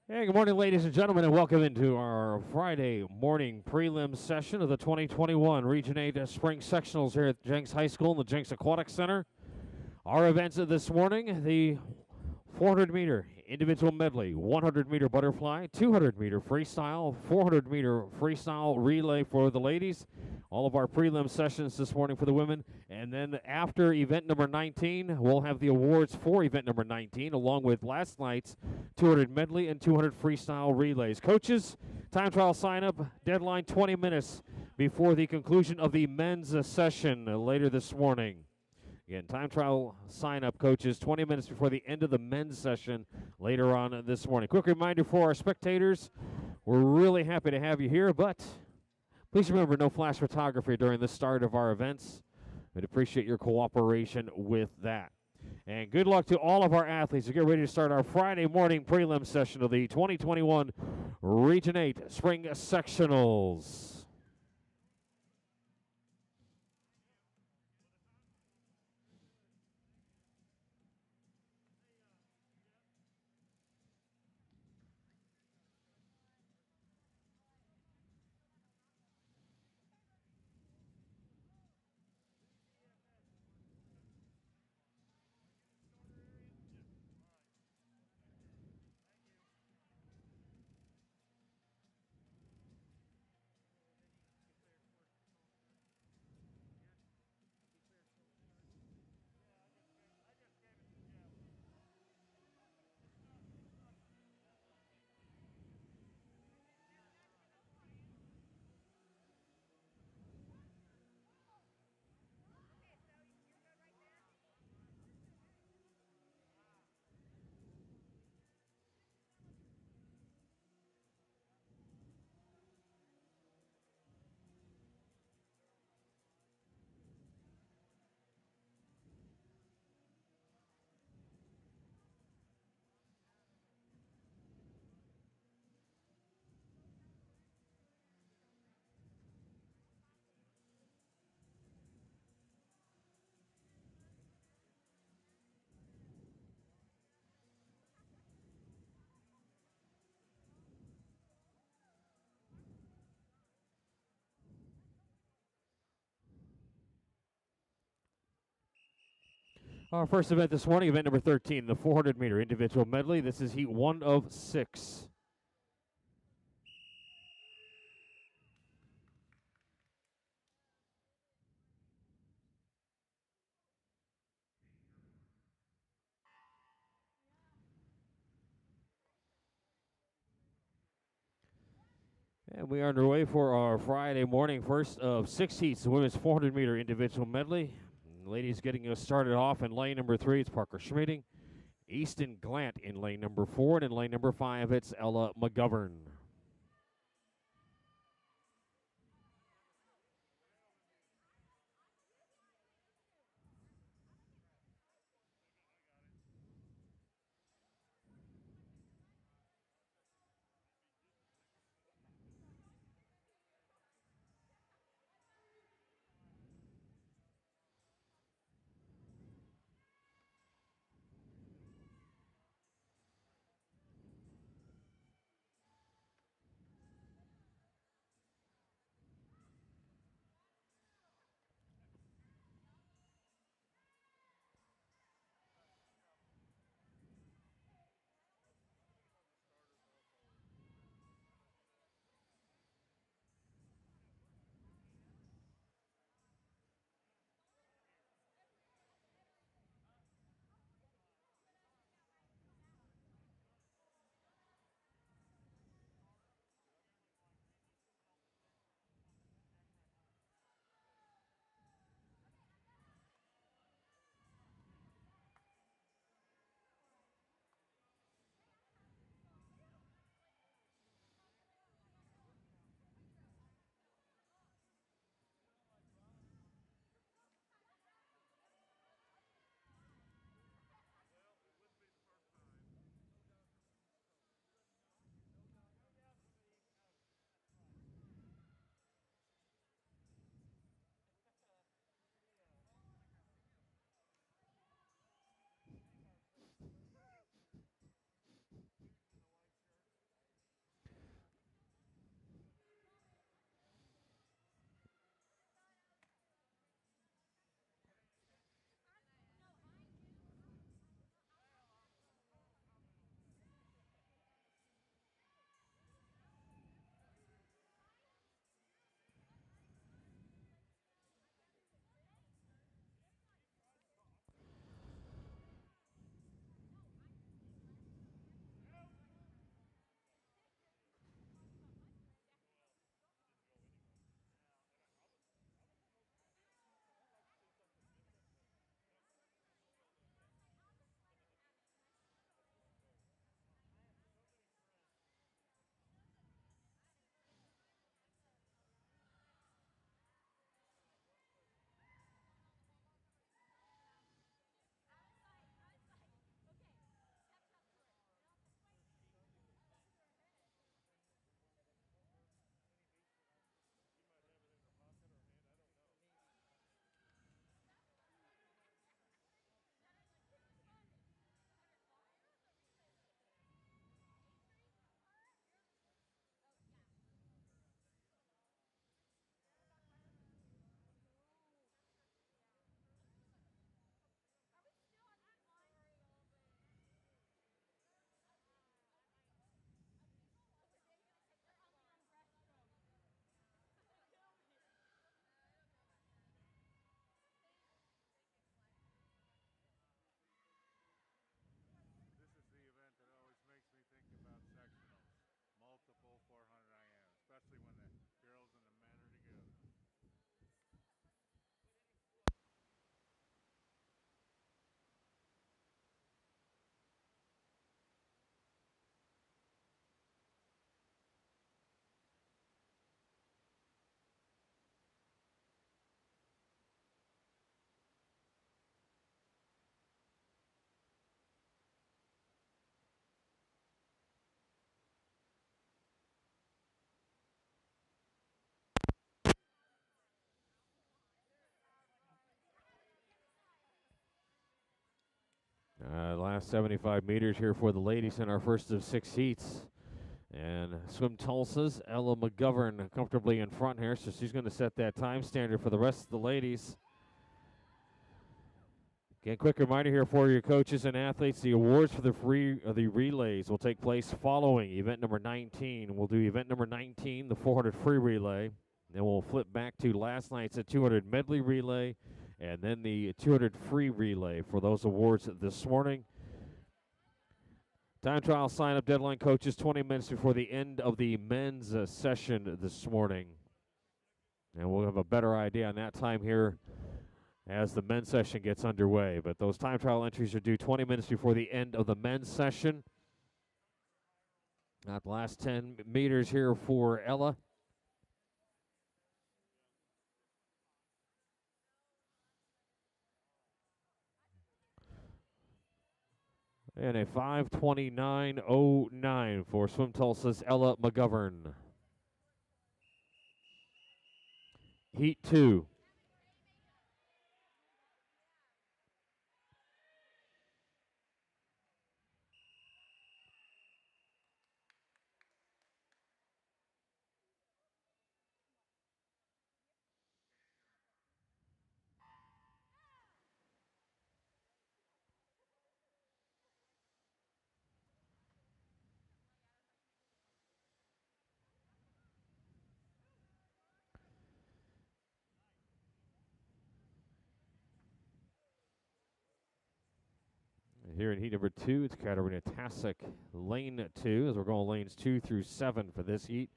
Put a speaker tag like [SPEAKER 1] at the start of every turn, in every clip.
[SPEAKER 1] Hey, good morning, ladies and gentlemen, and welcome into our Friday morning prelim session of the 2021 Region 8 Spring Sectionals here at Jenks High School in the Jenks Aquatic Center. Our events of this morning, the 400-meter individual medley, 100-meter butterfly, 200-meter freestyle, 400-meter freestyle relay for the ladies. All of our prelim sessions this morning for the women. And then after event number 19, we'll have the awards for event number 19, along with last night's 200 medley and 200 freestyle relays. Coaches, time trial sign-up deadline 20 minutes before the conclusion of the men's session later this morning. Again, time trial sign-up, coaches, 20 minutes before the end of the men's session later on this morning. Quick reminder for our spectators, we're really happy to have you here, but please remember no flash photography during the start of our events. We'd appreciate your cooperation with that. And good luck to all of our athletes. We get ready to start our Friday morning prelim session of the 2021 Region 8 Spring Sectionals. Our first event this morning, event number 13, the 400-meter individual medley. This is heat 1 of 6. And we are underway for our Friday morning first of 6 heats, the women's 400-meter individual medley. Ladies getting us started off in lane number 3, it's Parker Schmieding. Easton Glant in lane number 4, and in lane number 5, it's Ella McGovern. last 75 meters here for the ladies in our first of 6 heats. And Swim Tulsa's Ella McGovern comfortably in front here, so she's going to set that time standard for the rest of the ladies. Again, quick reminder here for your coaches and athletes, the awards for the relays will take place following event number 19. We'll do event number 19, the 400 free relay. Then we'll flip back to last night's 200 medley relay, and then the 200 free relay for those awards this morning. Time trial sign-up deadline, coaches, 20 minutes before the end of the men's session this morning. And we'll have a better idea on that time here as the men's session gets underway. But those time trial entries are due 20 minutes before the end of the men's session. Not the last 10 meters here for Ella. And a 5:29.09 for Swim Tulsa's Ella McGovern. Heat 2. Here in heat number 2, it's Katarina Tasic, lane 2, as we're going lanes 2 through 7 for this heat.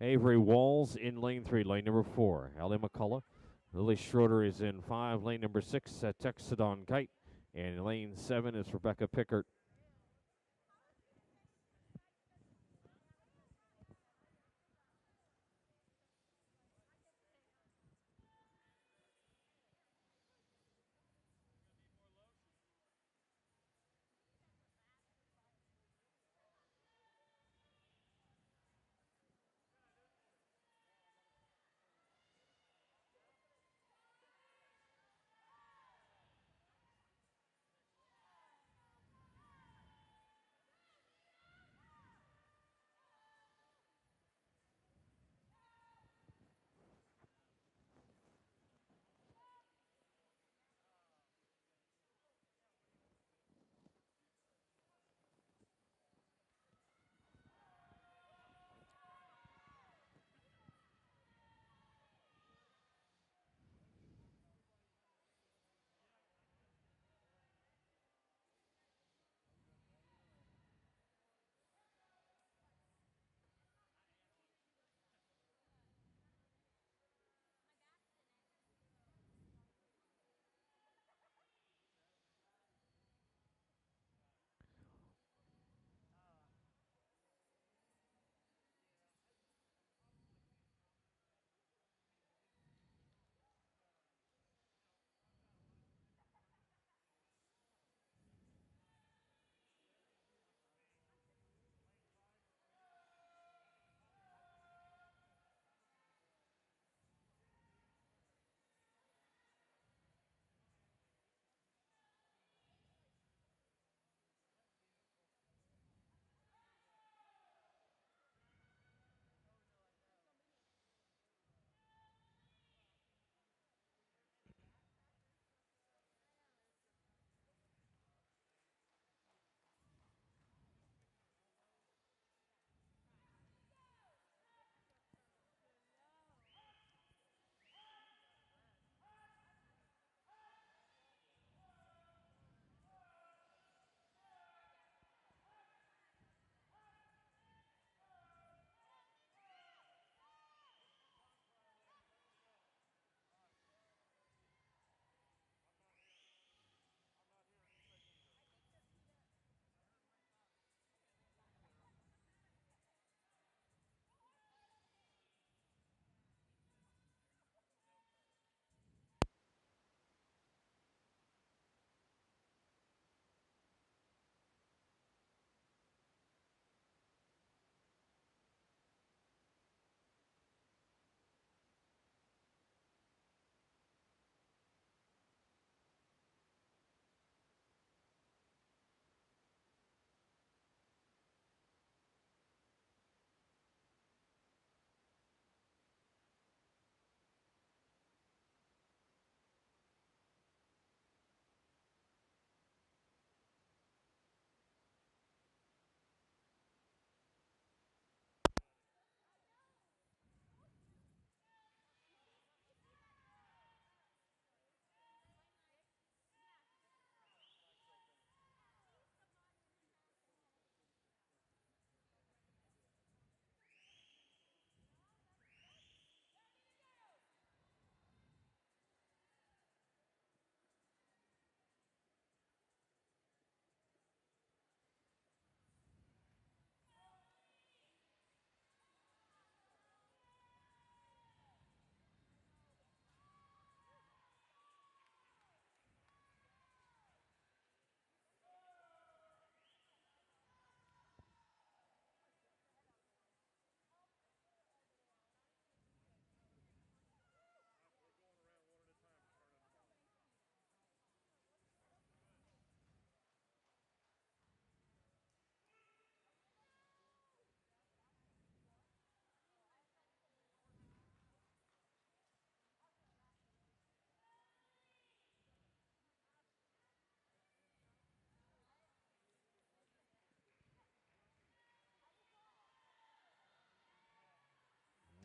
[SPEAKER 1] Avery Walls in lane 3, lane number 4. Allie McCullough. Lily Schroeder is in 5, lane number 6, Texadon Kite. And in lane 7 is Rebecca Pickert.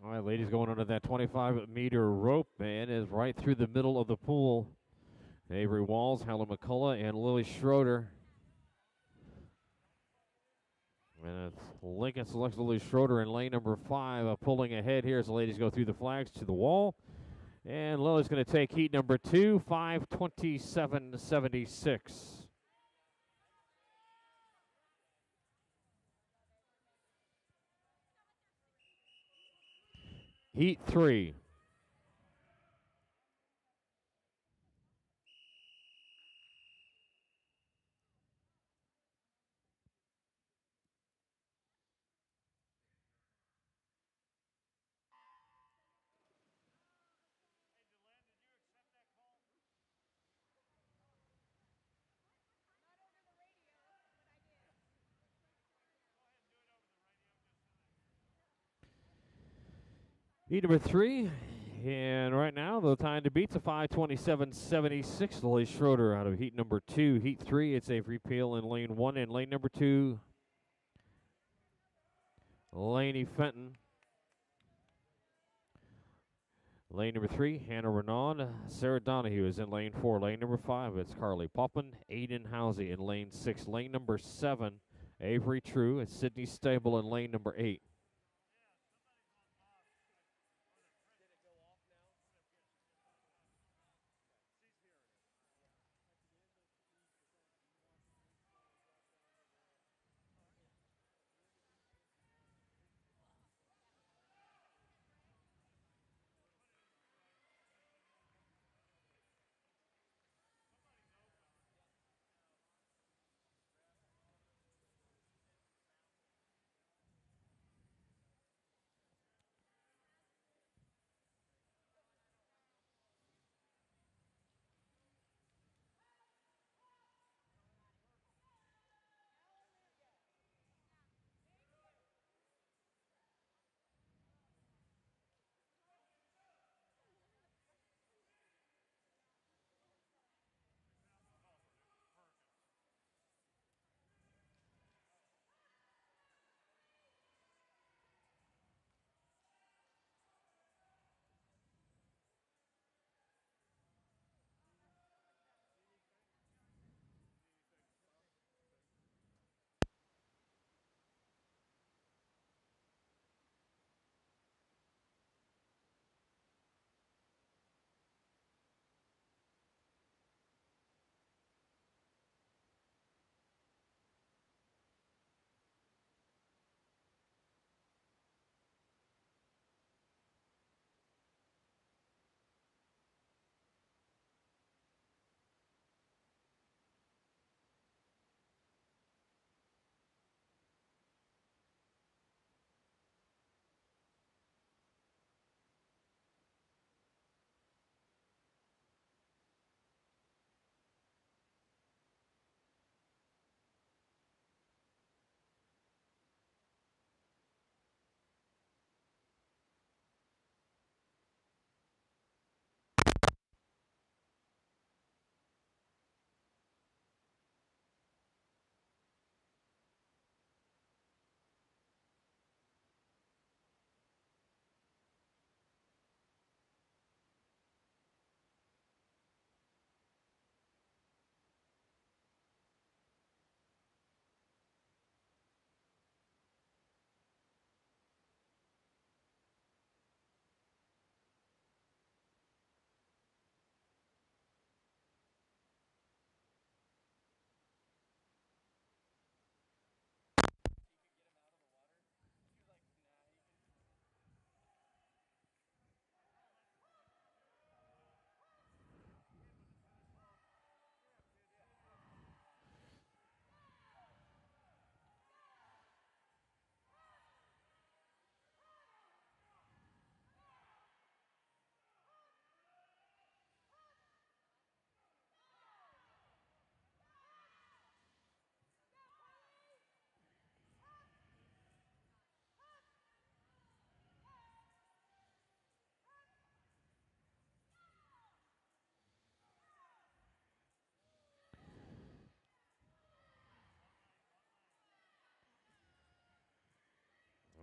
[SPEAKER 1] All right, ladies, going under that 25-meter rope and is right through the middle of the pool. Avery Walls, Helen McCullough, and Lily Schroeder. And it's Lincoln selects Lily Schroeder in lane number 5, pulling ahead here as the ladies go through the flags to the wall. And Lily's going to take heat number 2, 5:27.76. Heat 3. Heat number 3, and right now the time to beat's a 5:27.76. Lily Schroeder out of heat number 2. Heat 3, it's Avery Peel in lane 1, and lane number 2, Lainey Fenton. Lane number 3, Hannah Renaud. Sarah Donahue is in lane 4. Lane number 5, it's Carly Poppin. Aiden Housey in lane 6. Lane number 7, Avery True. It's Sydney Stable in lane number 8.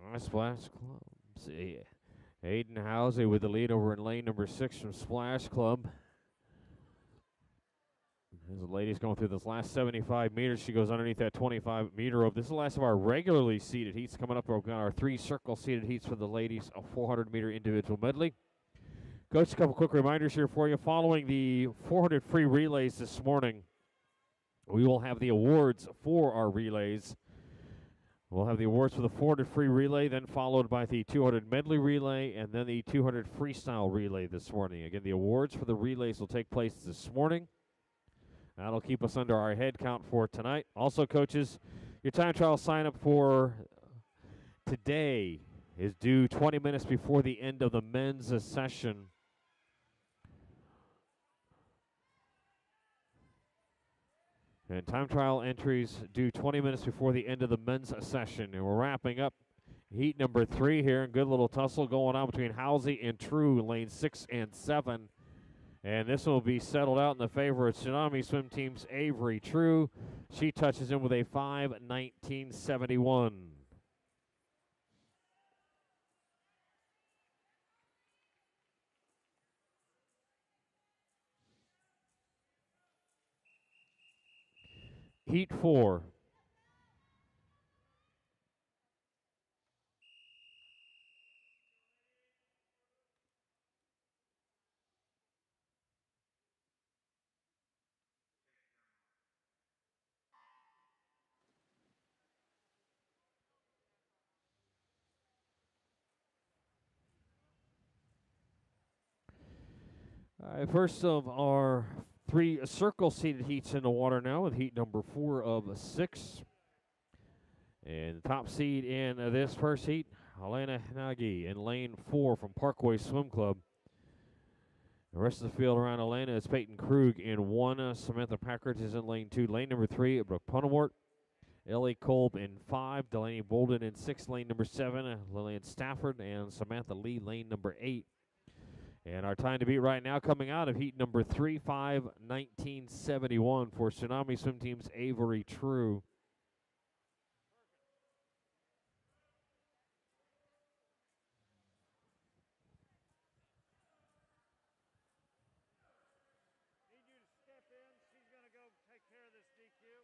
[SPEAKER 1] All right, Splash Club. See, Aiden Housey with the lead over in lane number 6 from Splash Club. As the lady's going through this last 75 meters, she goes underneath that 25-meter rope. This is the last of our regularly seated heats. Coming up, we've got our 3 circle seated heats for the ladies, a 400-meter individual medley. Coach, a couple quick reminders here for you. Following the 400 free relays this morning, we will have the awards for our relays. We'll have the awards for the 400 free relay, then followed by the 200 medley relay, and then the 200 freestyle relay this morning. Again, the awards for the relays will take place this morning. That'll keep us under our head count for tonight. Also, coaches, your time trial sign-up for today is due 20 minutes before the end of the men's session. And time trial entries due 20 minutes before the end of the men's session. And we're wrapping up heat number 3 here. And good little tussle going on between Housey and True, lane 6 and 7. And this will be settled out in the favor of Tsunami Swim Team's Avery True. She touches in with a 5:19.71. Heat 4. First of our 3 circle-seated heats in the water now with heat number 4 of 6. And the top seed in this first heat, Helena Nagy in lane 4 from Parkway Swim Club. The rest of the field around Helena is Peyton Krug in 1. Samantha Packard is in lane 2. Lane number 3, Brooke Punawart. Ellie Kolb in 5. Delaney Bolden in 6. Lane number 7, Lillian Stafford. And Samantha Lee, lane number 8. And our time to beat right now coming out of heat number 3, 5:19.71 for Tsunami Swim Team's Avery True.
[SPEAKER 2] Need you to step in. She's going to go take care of this DQ.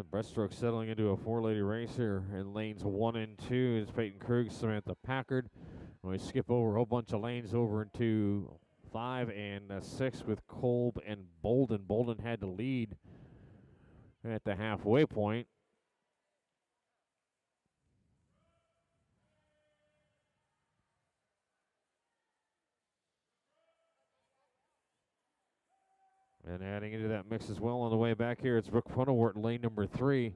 [SPEAKER 1] Breaststroke settling into a 4-lady race here in lanes 1 and 2 is Peyton Krug, Samantha Packard. We skip over a whole bunch of lanes over into 5 and 6 with Kolb and Bolden. Bolden had to lead at the halfway point. And adding into that mix as well on the way back here, it's Brooke Punawart in lane number 3.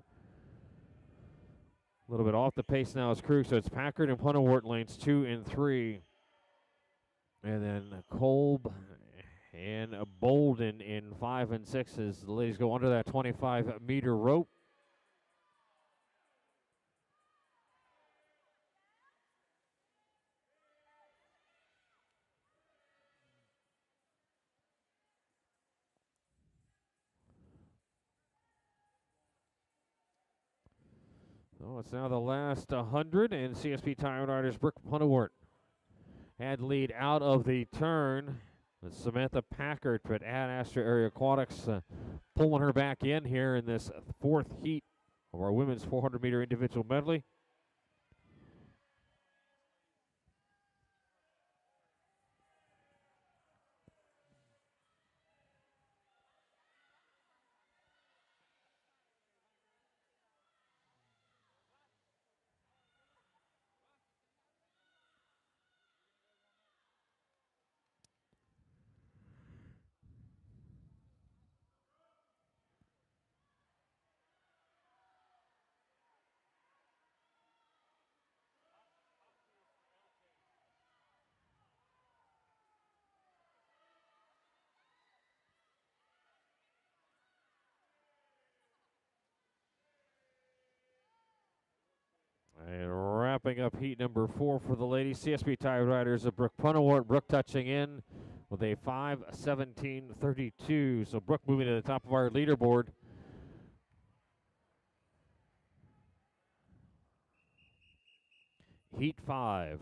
[SPEAKER 1] A little bit off the pace now is Krug, so it's Packard and Punawart in lanes 2 and 3. And then Kolb and Bolden in 5 and 6 as the ladies go under that 25-meter rope. So it's now the last 100, and CSP Tire Riders Brooke Punawart had lead out of the turn. It's Samantha Packard, but Ad Astra Area Aquatics pulling her back in here in this 4th heat of our women's 400-meter individual medley. And wrapping up heat number 4 for the ladies, CSP Tire Riders of Brooke Punawart. Brooke touching in with a 5:17.32. So Brooke moving to the top of our leaderboard. Heat 5.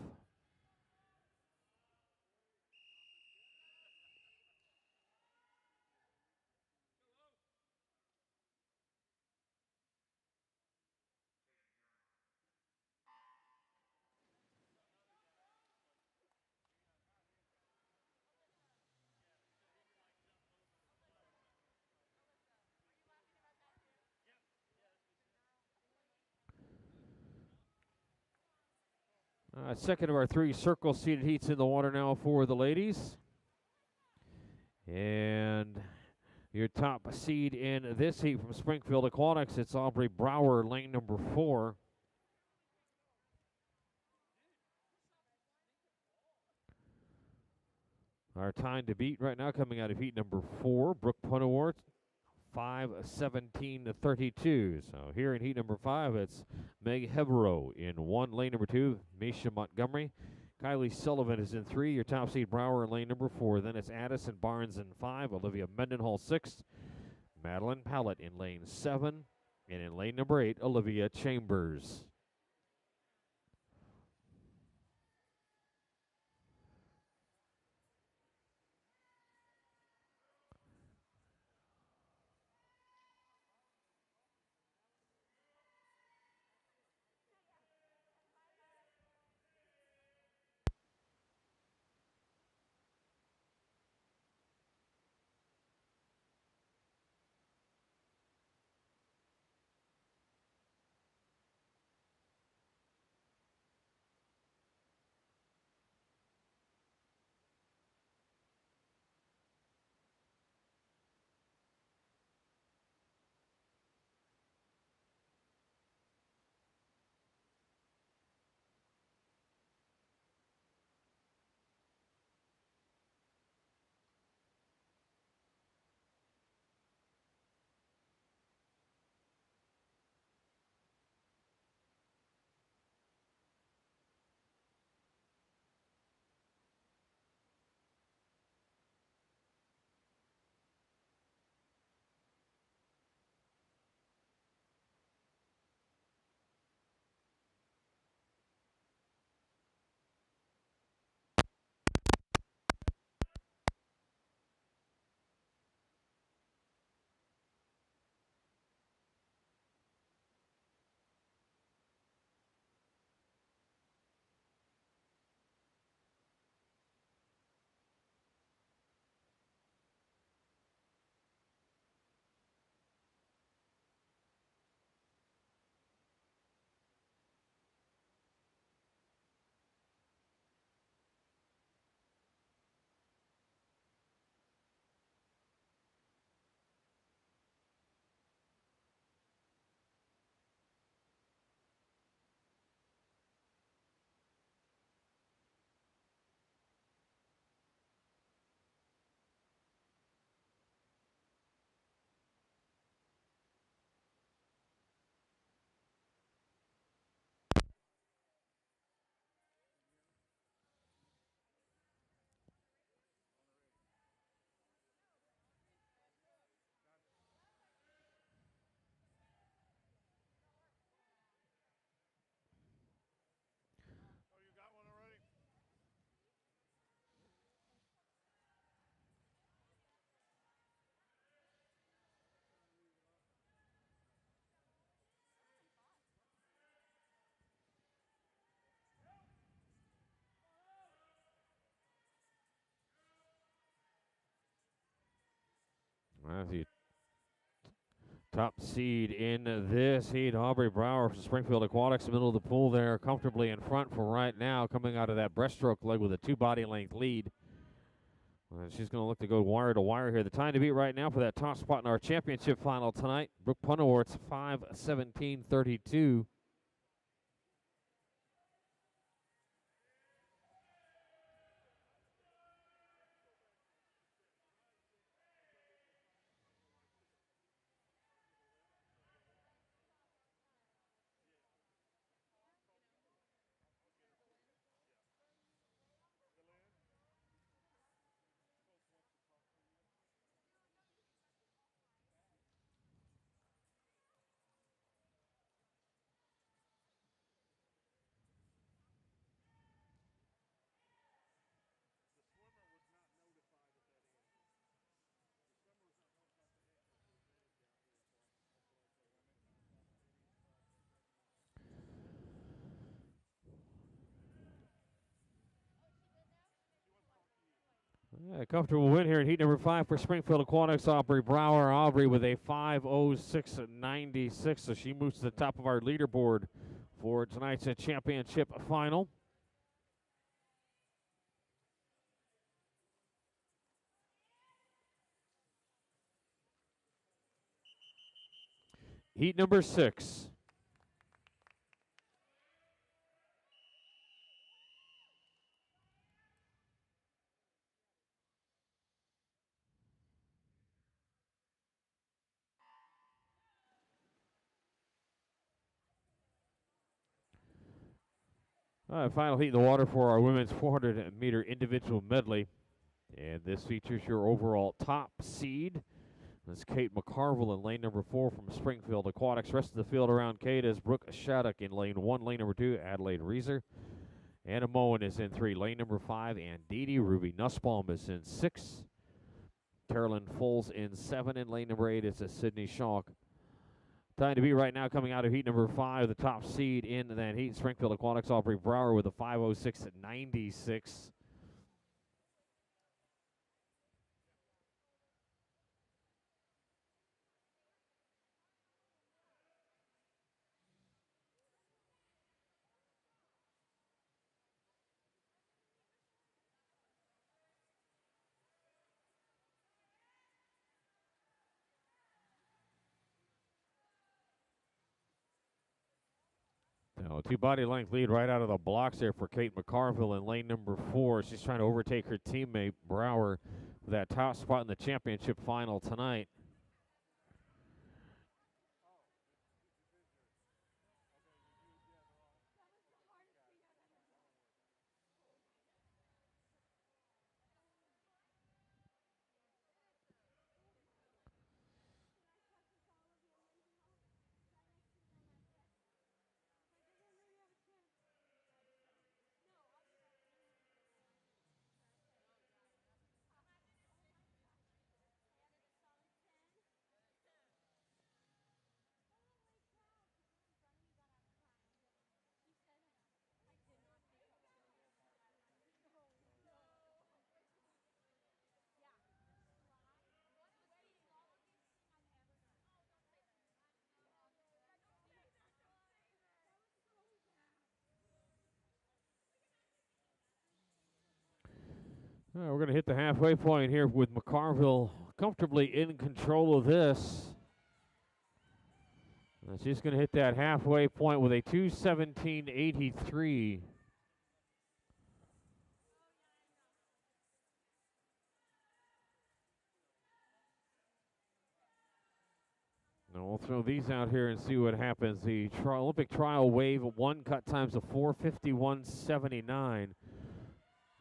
[SPEAKER 1] Second of our 3 circle-seated heats in the water now for the ladies. And your top seed in this heat from Springfield Aquatics, it's Aubrey Brower, lane number 4. Our time to beat right now coming out of heat number 4, Brooke Punawart, 5:17.32. So here in heat number 5, it's Meg Heverow in 1, lane number 2, Misha Montgomery. Kylie Sullivan is in 3, your top seed Brower in lane number 4. Then it's Addison Barnes in 5, Olivia Mendenhall 6th, Madeline Pallett in lane 7, and in lane number 8, Olivia Chambers. As the top seed in this heat, Aubrey Brower from Springfield Aquatics, middle of the pool there, comfortably in front for right now, coming out of that breaststroke leg with a 2 body length lead. She's going to look to go wire to wire here. The time to beat right now for that top spot in our championship final tonight, Brooke Punawart's 5:17.32. A comfortable win here in heat number 5 for Springfield Aquatics. Aubrey Brower. Aubrey with a 5:06.96, so she moves to the top of our leaderboard for tonight's championship final. Heat number 6. Final heat in the water for our women's 400-meter individual medley. And this features your overall top seed. That's Kate McCarville in lane number 4 from Springfield Aquatics. Rest of the field around Kate is Brooke Shattuck in lane 1. Lane number 2, Adelaide Reeser. Anna Moen is in 3. Lane number 5, and Dee Ruby Nussbaum is in 6. Carolyn Foles in 7. In lane number 8 is Sydney Schalk. Time to beat right now coming out of heat number 5, the top seed in that heat, Springfield Aquatics, Aubrey Brower with a 5:06.96. Now, a 2 body length lead right out of the blocks there for Kate McCarville in lane number 4. She's trying to overtake her teammate Brower for that top spot in the championship final tonight. All right, we're going to hit the halfway point here with McCarville comfortably in control of this. She's going to hit that halfway point with a 2:17.83. Now we'll throw these out here and see what happens. The Olympic trial wave 1 cut times of 4:51.79.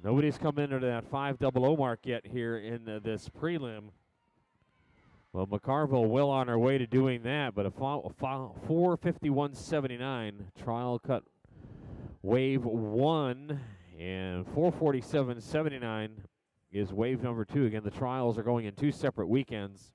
[SPEAKER 1] Nobody's come into that 5:00 mark yet here in this prelim. Well, McCarville well on her way to doing that, but a 4:51.79 trial cut wave 1, and 4:47.79 is wave number 2. Again, the trials are going in 2 separate weekends.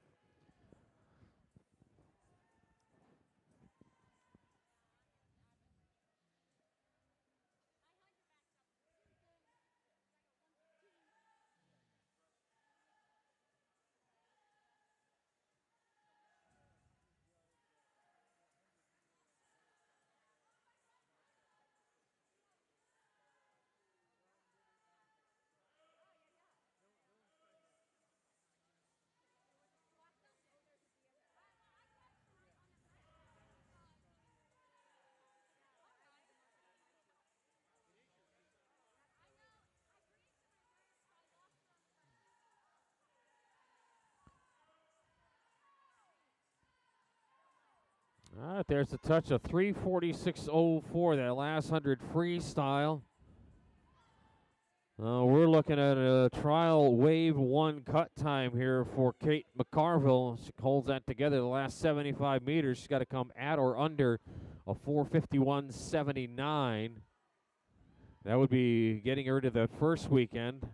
[SPEAKER 1] All right, there's a touch of 3:46.04, that last 100 freestyle. We're looking at a trial wave 1 cut time here for Kate McCarville. She holds that together the last 75 meters. She's got to come at or under a 4:51.79. That would be getting her to the first weekend.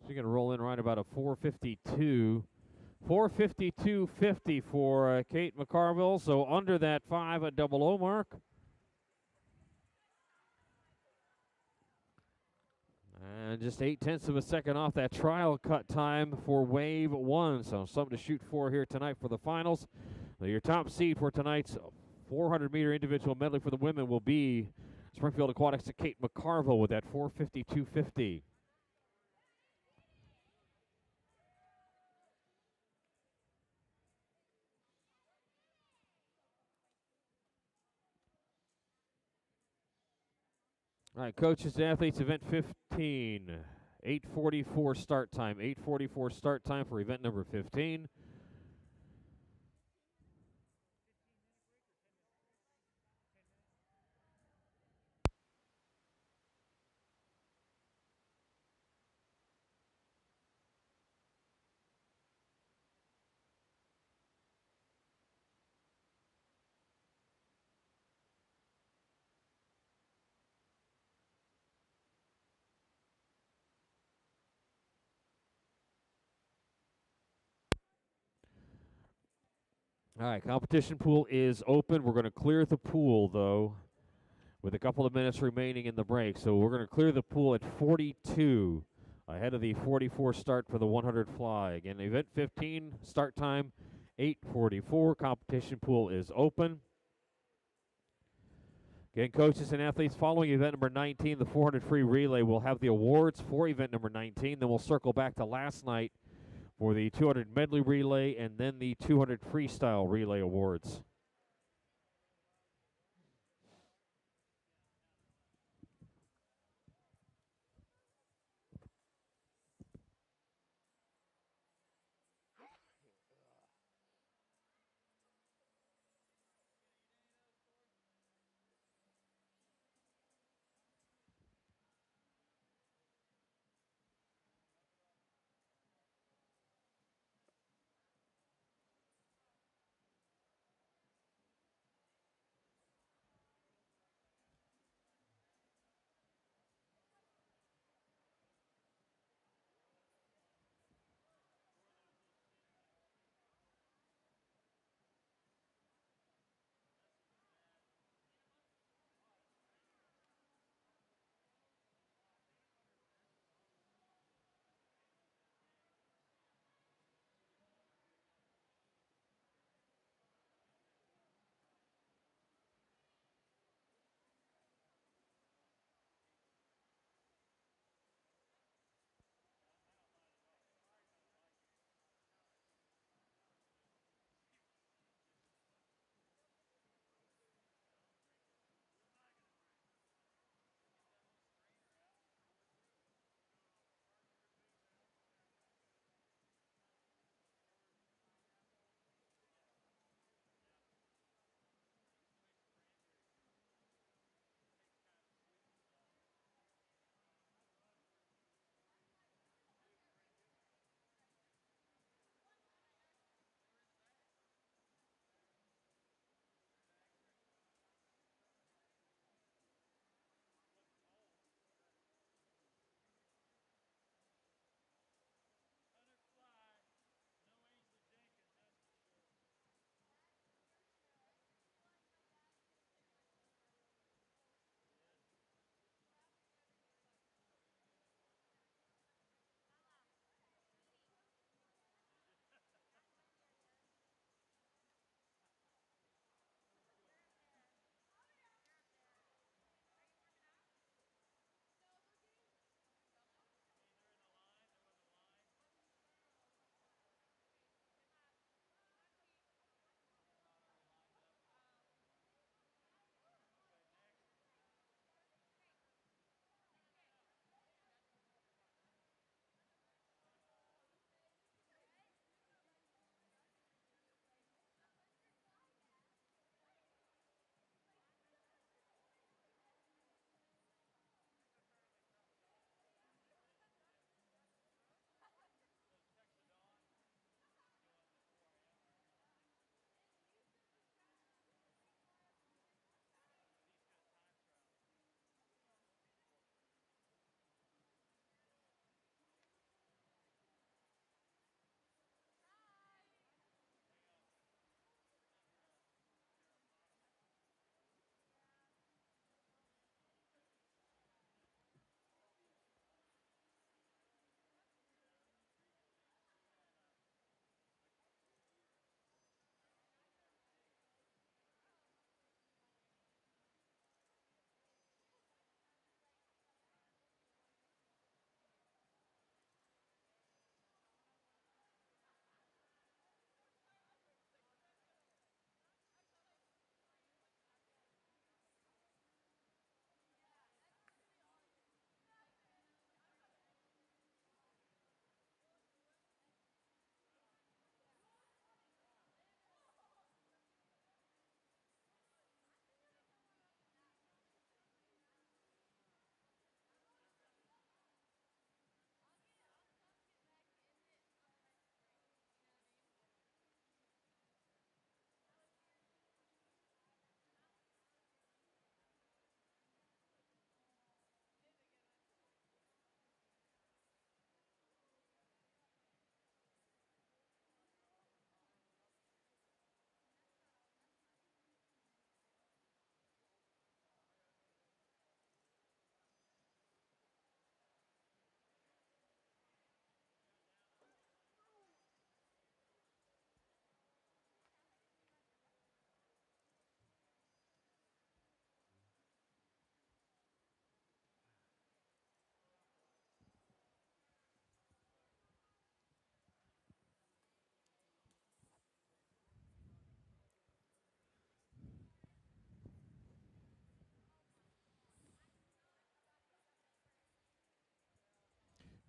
[SPEAKER 1] She's going to roll in right about a 4:52. 4:52.50 for Kate McCarville, so under that 5:00 mark. And just 0.8 of a second off that trial cut time for wave 1. So something to shoot for here tonight for the finals. Now your top seed for tonight's 400-meter individual medley for the women will be Springfield Aquatics' Kate McCarville with that 4:52.50. All right, coaches and athletes, event 15. 8:44 start time. 8:44 start time for event number 15. All right, competition pool is open. We're going to clear the pool, though, with a couple of minutes remaining in the break. So we're going to clear the pool at 42, ahead of the 44 start for the 100 fly. Again, event 15, start time 8:44. Competition pool is open. Again, coaches and athletes, following event number 19, the 400 free relay, will have the awards for event number 19. Then we'll circle back to last night for the 200 medley relay and then the 200 freestyle relay awards.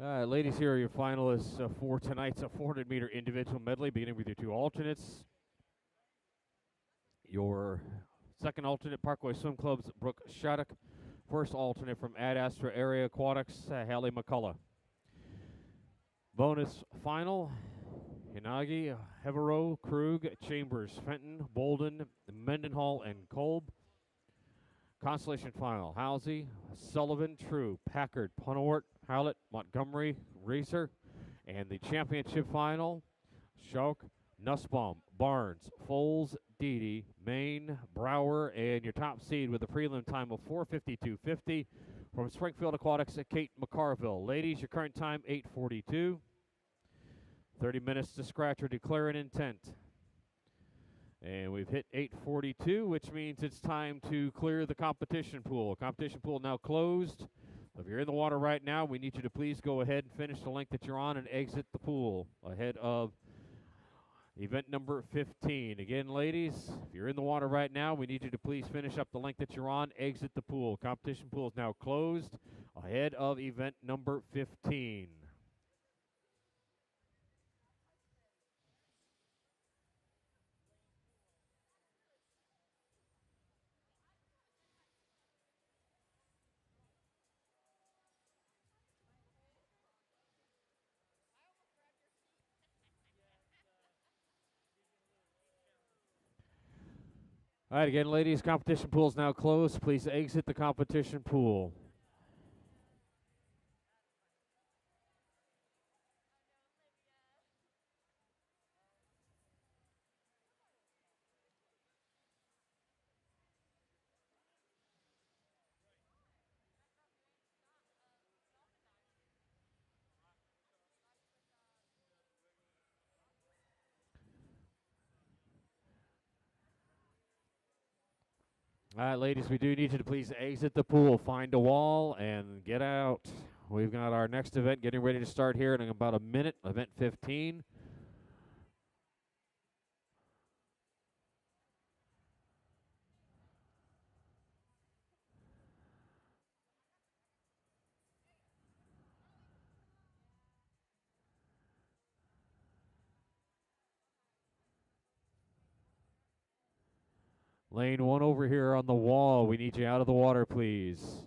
[SPEAKER 1] Ladies, here are your finalists for tonight's 400-meter individual medley, beginning with your two alternates. Your second alternate, Parkway Swim Club's Brooke Shattuck. First alternate from Ad Astra Area Aquatics, Hallie McCullough. Bonus final, Yanagi, Heverow, Krug, Chambers, Fenton, Bolden, Mendenhall, and Kolb. Constellation final, Halsey, Sullivan, True, Packard, Punawart, Howlett, Montgomery, Racer. And the championship final, Schauk, Nussbaum, Barnes, Foles, Deedy, Maine, Brower, and your top seed with a prelim time of 4:52.50 from Springfield Aquatics at Kate McCarville. Ladies, your current time 8:42. 30 minutes to scratch or declare an intent. And we've hit 8:42, which means it's time to clear the competition pool. Competition pool now closed. If you're in the water right now, we need you to please go ahead and finish the length that you're on and exit the pool ahead of event number 15. Again, ladies, if you're in the water right now, we need you to please finish up the length that you're on, exit the pool. Competition pool is now closed ahead of event number 15. All right, again, ladies, competition pool is now closed. Please exit the competition pool. All right, ladies, we do need you to please exit the pool, find a wall, and get out. We've got our next event getting ready to start here in about a minute, event 15. Lane 1 over here on the wall. We need you out of the water, please.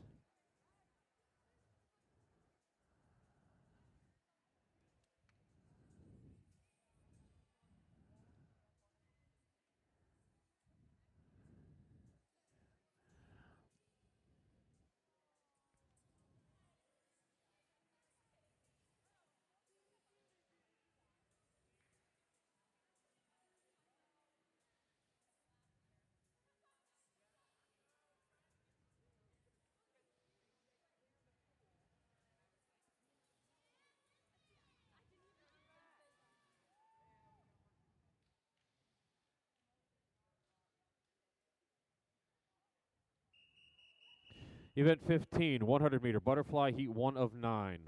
[SPEAKER 1] Event 15, 100-meter butterfly, heat 1 of 9.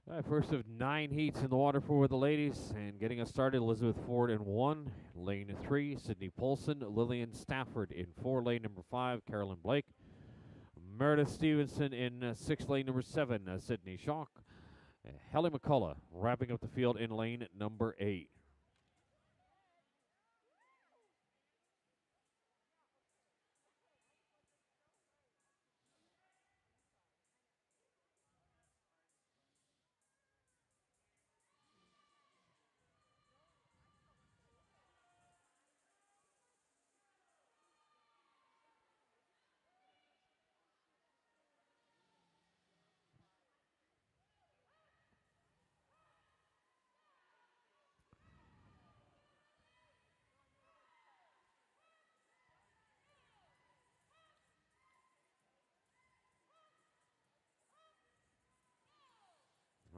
[SPEAKER 1] All right, first of 9 heats in the water for the ladies. And getting us started, Elizabeth Ford in 1. Lane 3, Sydney Polson. Lillian Stafford in 4. Lane number 5, Carolyn Blake. Meredith Stevenson in 6. Lane number 7, Sydney Schauk. Hallie McCullough wrapping up the field in lane number 8.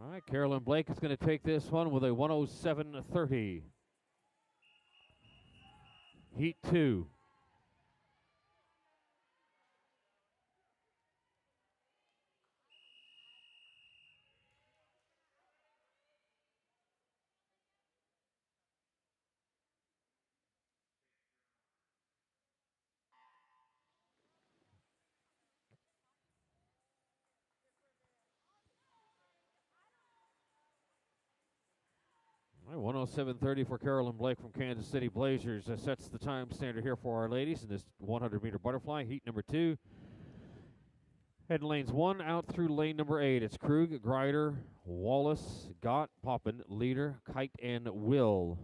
[SPEAKER 1] All right, Carolyn Blake is going to take this one with a 107.30. Heat 2. 107.30 for Carolyn Blake from Kansas City Blazers. Sets the time standard here for our ladies in this 100-meter butterfly, heat number 2. Heading lanes 1 out through lane number 8. It's Krug, Greider, Wallace, Gott, Poppin, Leader, Kite, and Will.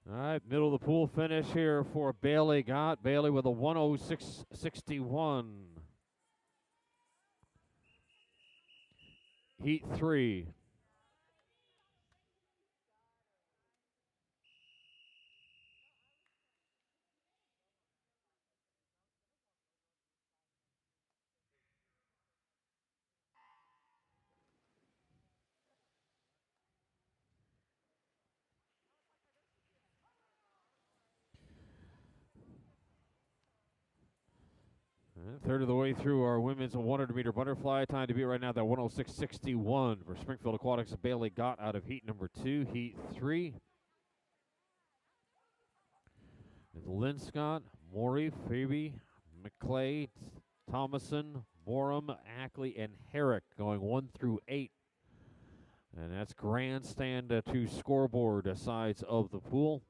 [SPEAKER 1] All right, middle of the pool finish here for Bailey Gott. Bailey with a 106.61. Heat 3. Third of the way through our women's 100-meter butterfly. Time to beat right now that 106.61 for Springfield Aquatics. Bailey Gott out of heat number 2. Heat 3. It's Linscott, Morey, Phoebe, McClay, Thomason, Borum, Ackley, and Herrick going 1 through 8. And that's grandstand to scoreboard sides of the pool.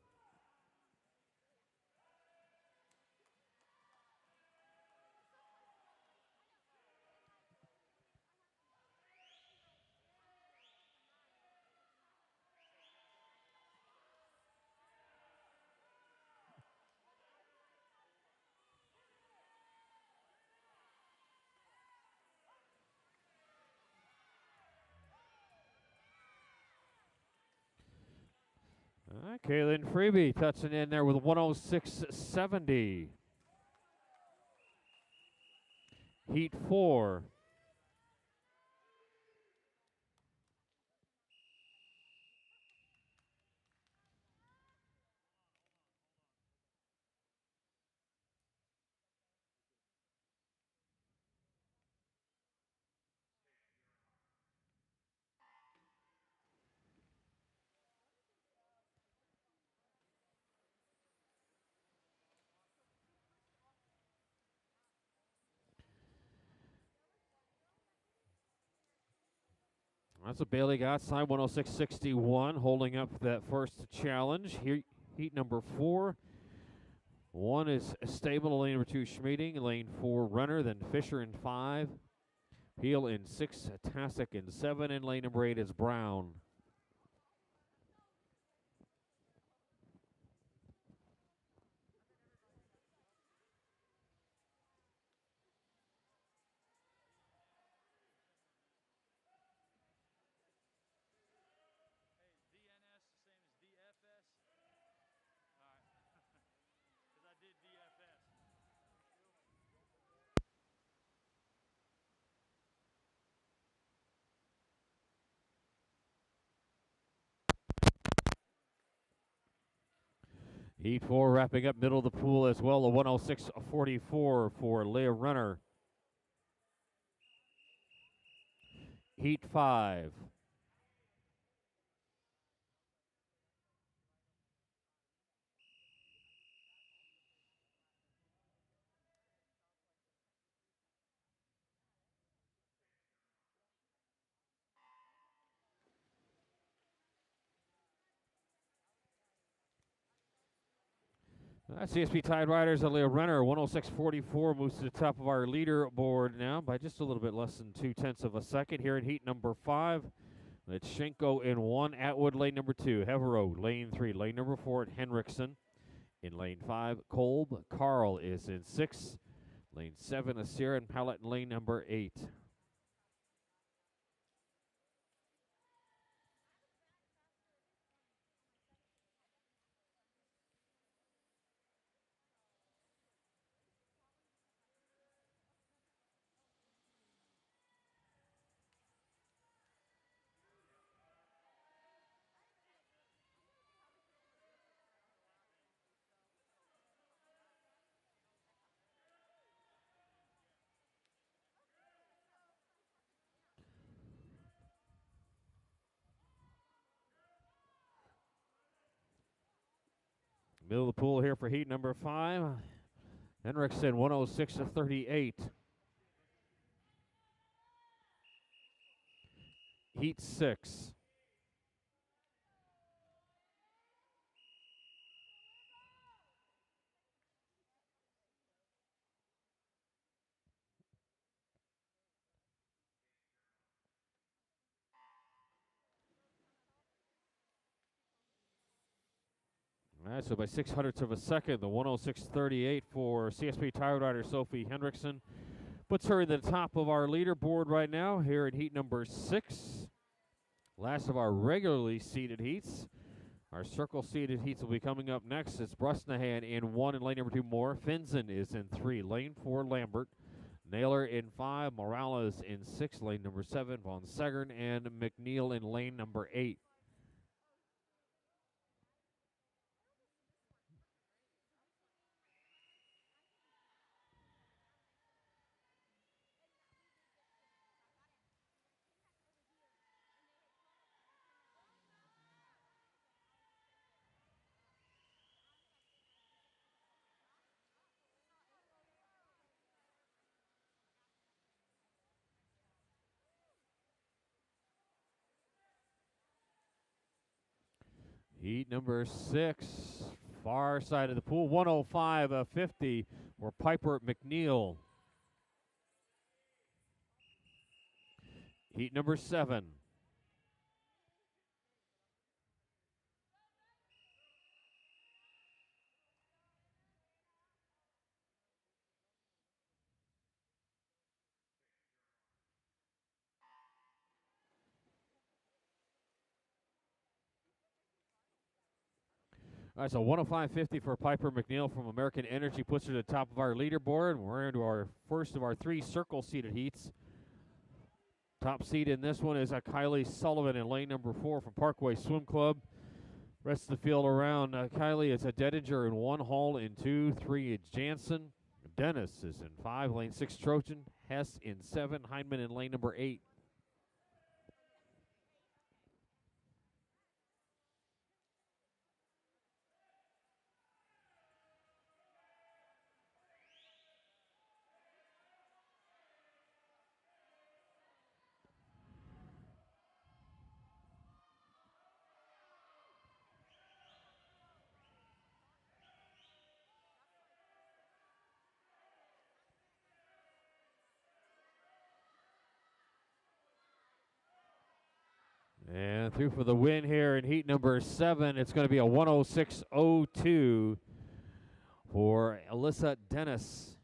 [SPEAKER 1] Kaylin Freeby touching in there with 106.70. Heat 4. That's what Bailey got. Side 106.61, holding up that first challenge. Here, heat number 4. 1 is Stable, lane number 2, Schmeeding, lane 4, Runner, then Fisher in 5. Peel in 6, Tasek in 7, and lane number 8 is Brown. Heat 4 wrapping up middle of the pool as well, a 106.44 for Leah Runner. Heat 5. CSP Tide Riders, Leah Renner, 106.44, moves to the top of our leaderboard now by just a little bit less than 0.2 of a second. Here in heat number 5, it's Schenko in 1, Atwood lane number 2, Heverow lane 3, lane number 4 at Henriksen. In lane 5, Kolb, Carl is in 6, lane 7, Asira, and Pallet in lane number 8. Middle of the pool here for heat number 5. Henriksen 106 to 38. Heat 6. All right, so by 600ths of a second, the 106.38 for CSP tire rider Sophie Henriksen puts her in the top of our leaderboard right now here in heat number 6. Last of our regularly seeded heats. Our circle seeded heats will be coming up next. It's Brusnahan in 1 in lane number 2 more. Finzen is in 3. Lane 4, Lambert. Naylor in 5. Morales in 6. Lane number 7, Von Segern. And McNeil in lane number 8. Heat number 6, far side of the pool, 105.50 for Piper McNeil. Heat number 7. All right, so 105.50 for Piper McNeil from American Energy puts her to the top of our leaderboard. We're into our first of our 3 circle-seated heats. Top seed in this one is Kylie Sullivan in lane number 4 from Parkway Swim Club. Rest of the field around Kylie is a Dedinger in 1, Hall in 2, 3 is Jansen. Dennis is in 5, lane 6 Trojan. Hess in 7, Heinman in lane number 8. And through for the win here in heat number 7. It's going to be a 106.02 for Alyssa Dennis.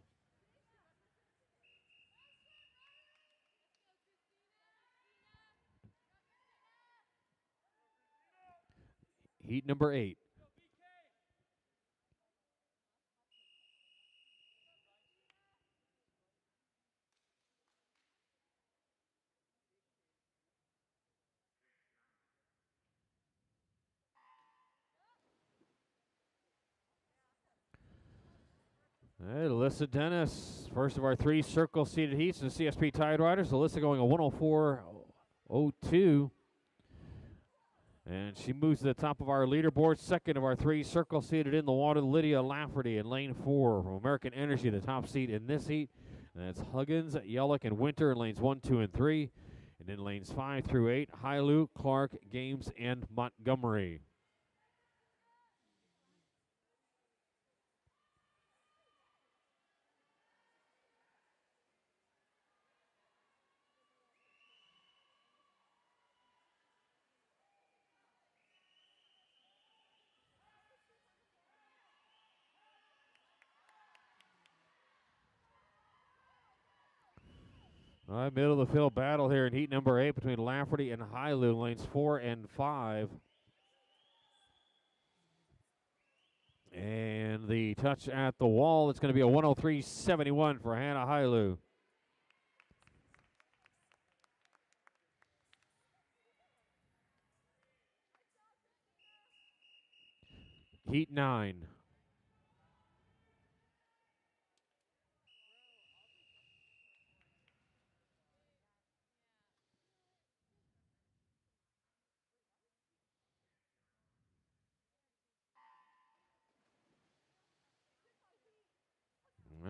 [SPEAKER 1] Heat number 8. Hey, Alyssa Dennis, first of our 3 circle-seated heats in the CSP Tide Riders. Alyssa going a 104.02. And she moves to the top of our leaderboard. Second of our 3 circle-seated in the water, Lydia Lafferty in lane 4 from American Energy, the top seed in this heat. And that's Huggins, Yellick, and Winter in lanes 1, 2, and 3. And in lanes 5 through 8, Hailu, Clark, Games, and Montgomery. All right, middle of the field battle here in heat number 8 between Lafferty and Hailu, lanes 4 and 5. And the touch at the wall, it's going to be a 103.71 for Hannah Hailu. Heat 9.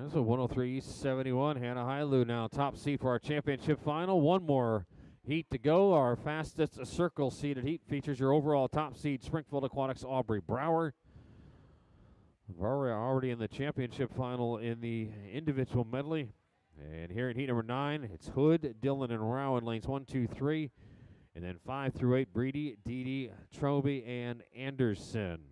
[SPEAKER 1] That's a 103.71. Hannah Hailu now top seed for our championship final. One more heat to go. Our fastest circle seeded heat features your overall top seed Springfield Aquatics Aubrey Brower. Brower already in the championship final in the individual medley. And here in heat number 9, it's Hood, Dillon, and Rao in lanes 1, 2, 3. And then 5 through 8, Breedy, Deedy, Troby, and Anderson.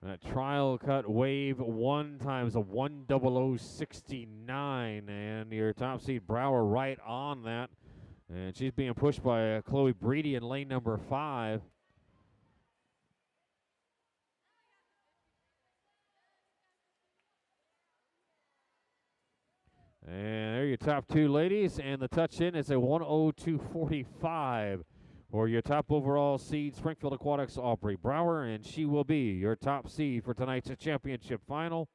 [SPEAKER 1] That trial cut wave 1 times a 10069, and your top seed Brower right on that. And she's being pushed by Chloe Breedy in lane number 5. And there are your top 2 ladies, and the touch in is a 102.45 for your top overall seed Springfield Aquatics Aubrey Brower, and she will be your top seed for tonight's championship final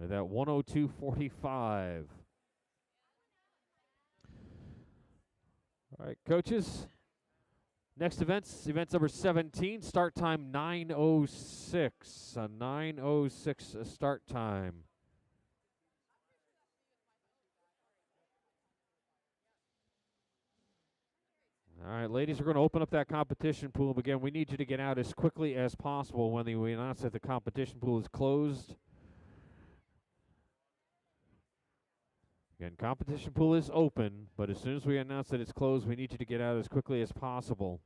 [SPEAKER 1] at that 102.45. All right, coaches. Next events number 17, start time 9:06. A 9:06 start time. All right, ladies, we're going to open up that competition pool. But again, we need you to get out as quickly as possible when we announce that the competition pool is closed. Again, competition pool is open, but as soon as we announce that it's closed, we need you to get out as quickly as possible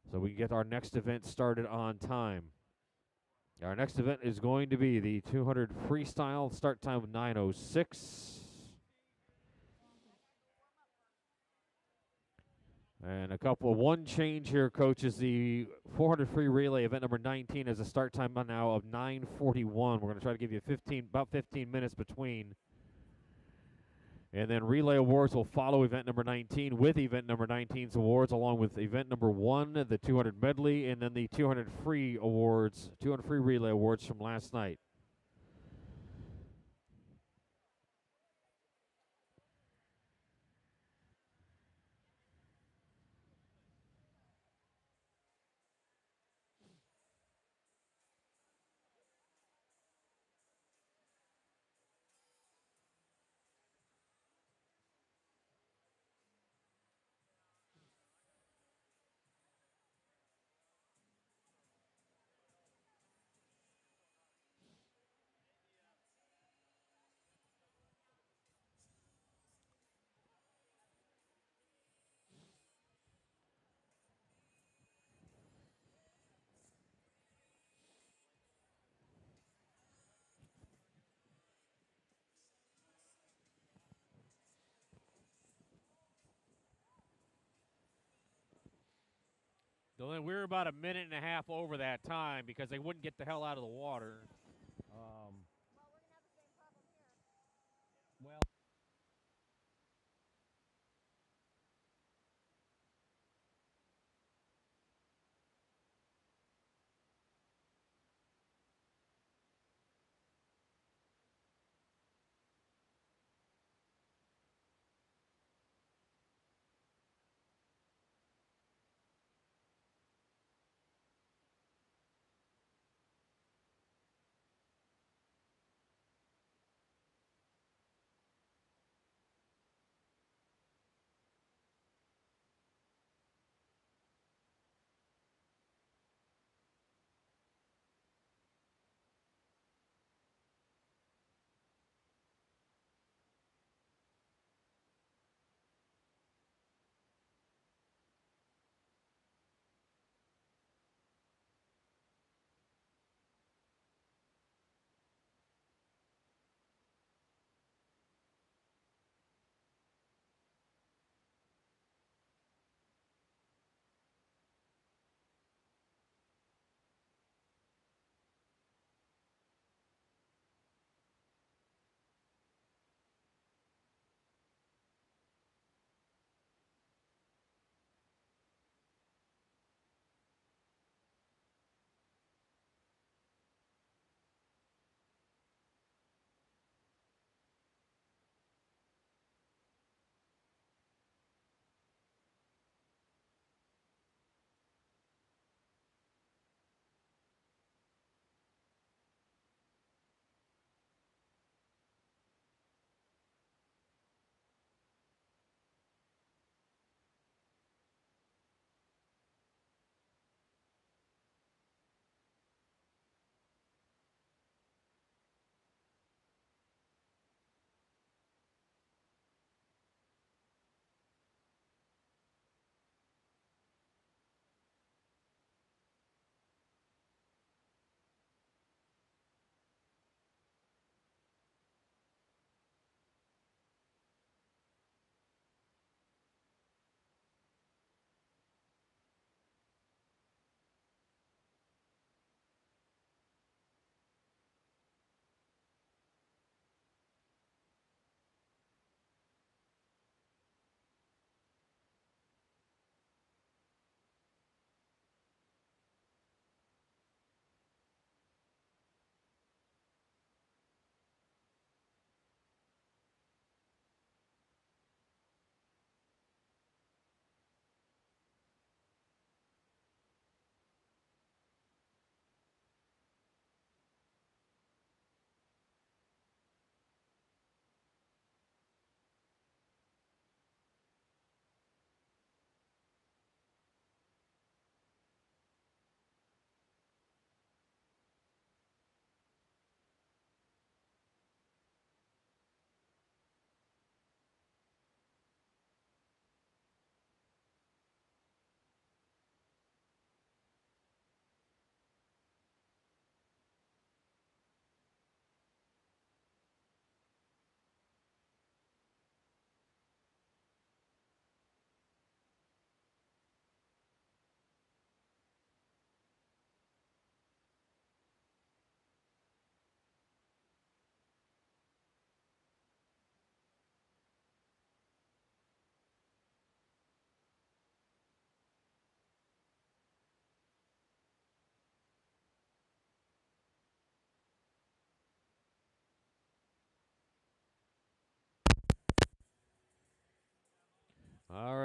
[SPEAKER 1] so we can get our next event started on time. Our next event is going to be the 200 Freestyle, start time of 9:06. And one change here, coaches. The 400 free relay event number 19 has a start time now of 9:41. We're going to try to give you about 15 minutes between. And then relay awards will follow event number 19 with event number 19's awards, along with event number 1, the 200 medley, and then the 200 free awards, 200 free relay awards from last night. Dylan, we were about a minute and a half over that time because they wouldn't get the hell out of the water. Well,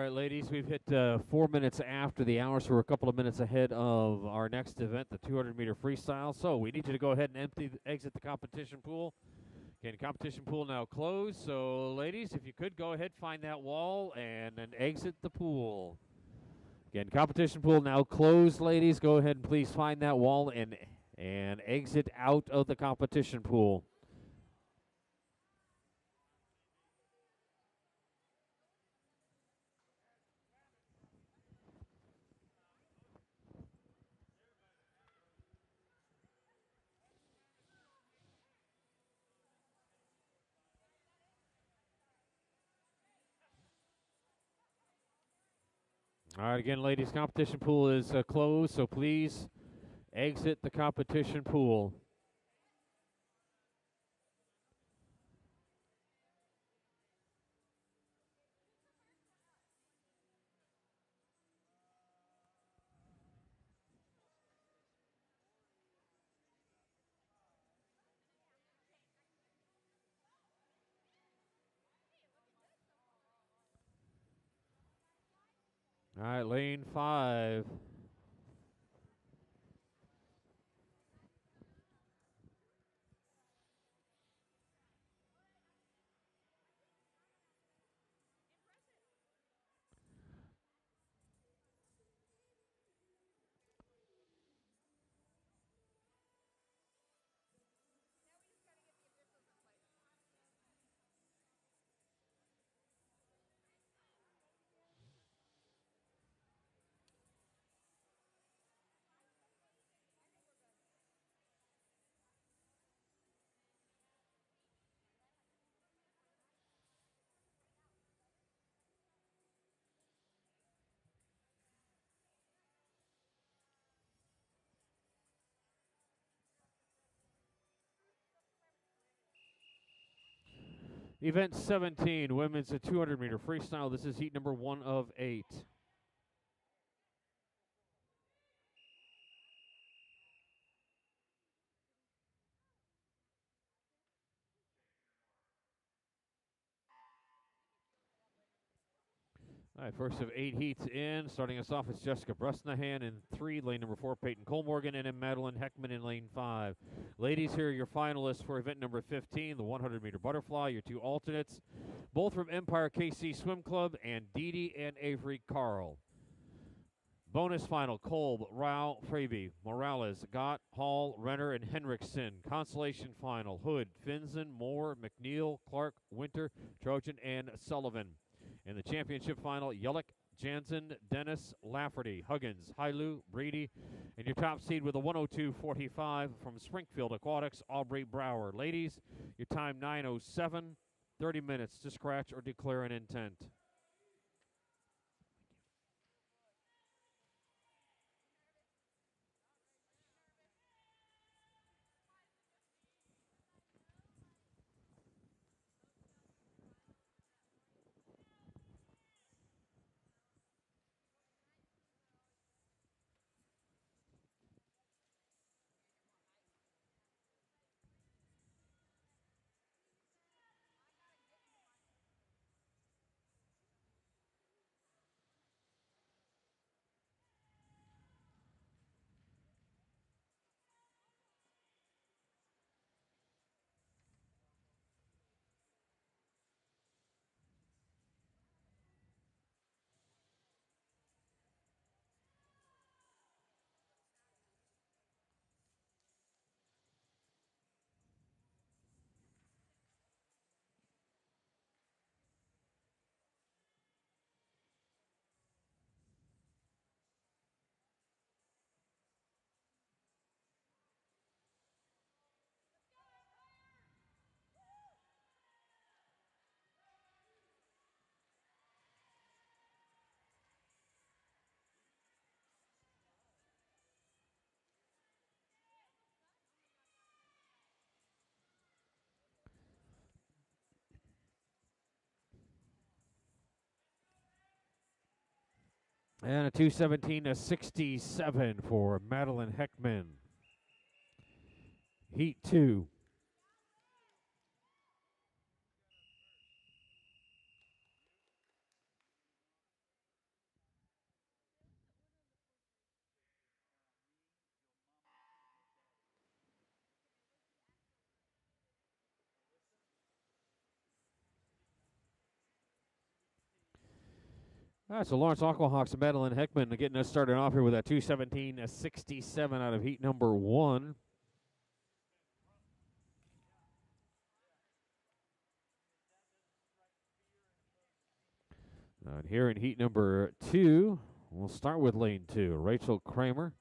[SPEAKER 1] right, ladies, we've hit 4 minutes after the hour, so we're a couple of minutes ahead of our next event, the 200-meter freestyle. So we need you to go ahead and exit the competition pool. Again, competition pool now closed. So, ladies, if you could go ahead, find that wall and then exit the pool. Again, competition pool now closed, ladies. Go ahead and please find that wall and exit out of the competition pool. All right, again, ladies, competition pool is closed, so please exit the competition pool. All right, lane 5. Event 17, women's 200-meter freestyle. This is heat number 1 of 8. All right, first of 8 heats in. Starting us off is Jessica Bresnahan in 3, lane number 4, Peyton Colmorgan, and then Madeline Heckman in lane 5. Ladies, here are your finalists for event number 15, the 100-meter butterfly, your 2 alternates, both from Empire KC Swim Club, and Dee Dee and Avery Carl. Bonus final, Kolb, Rao, Fraby, Morales, Gott, Hall, Renner, and Henriksen. Consolation final, Hood, Finzen, Moore, McNeil, Clark, Winter, Trojan, and Sullivan. In the championship final, Yelich, Jansen, Dennis, Lafferty, Huggins, Hailu, Brady, and your top seed with a 102.45 from Springfield Aquatics, Aubrey Brower. Ladies, your time 9:07, 30 minutes to scratch or declare an intent. And a 2:17.67 for Madeline Heckman. Heat 2. All right, so Lawrence Aquahawks and Madeline Heckman getting us started off here with a 2:17.67 out of heat number 1. And here in heat number 2, we'll start with lane 2. Rachel Kramer,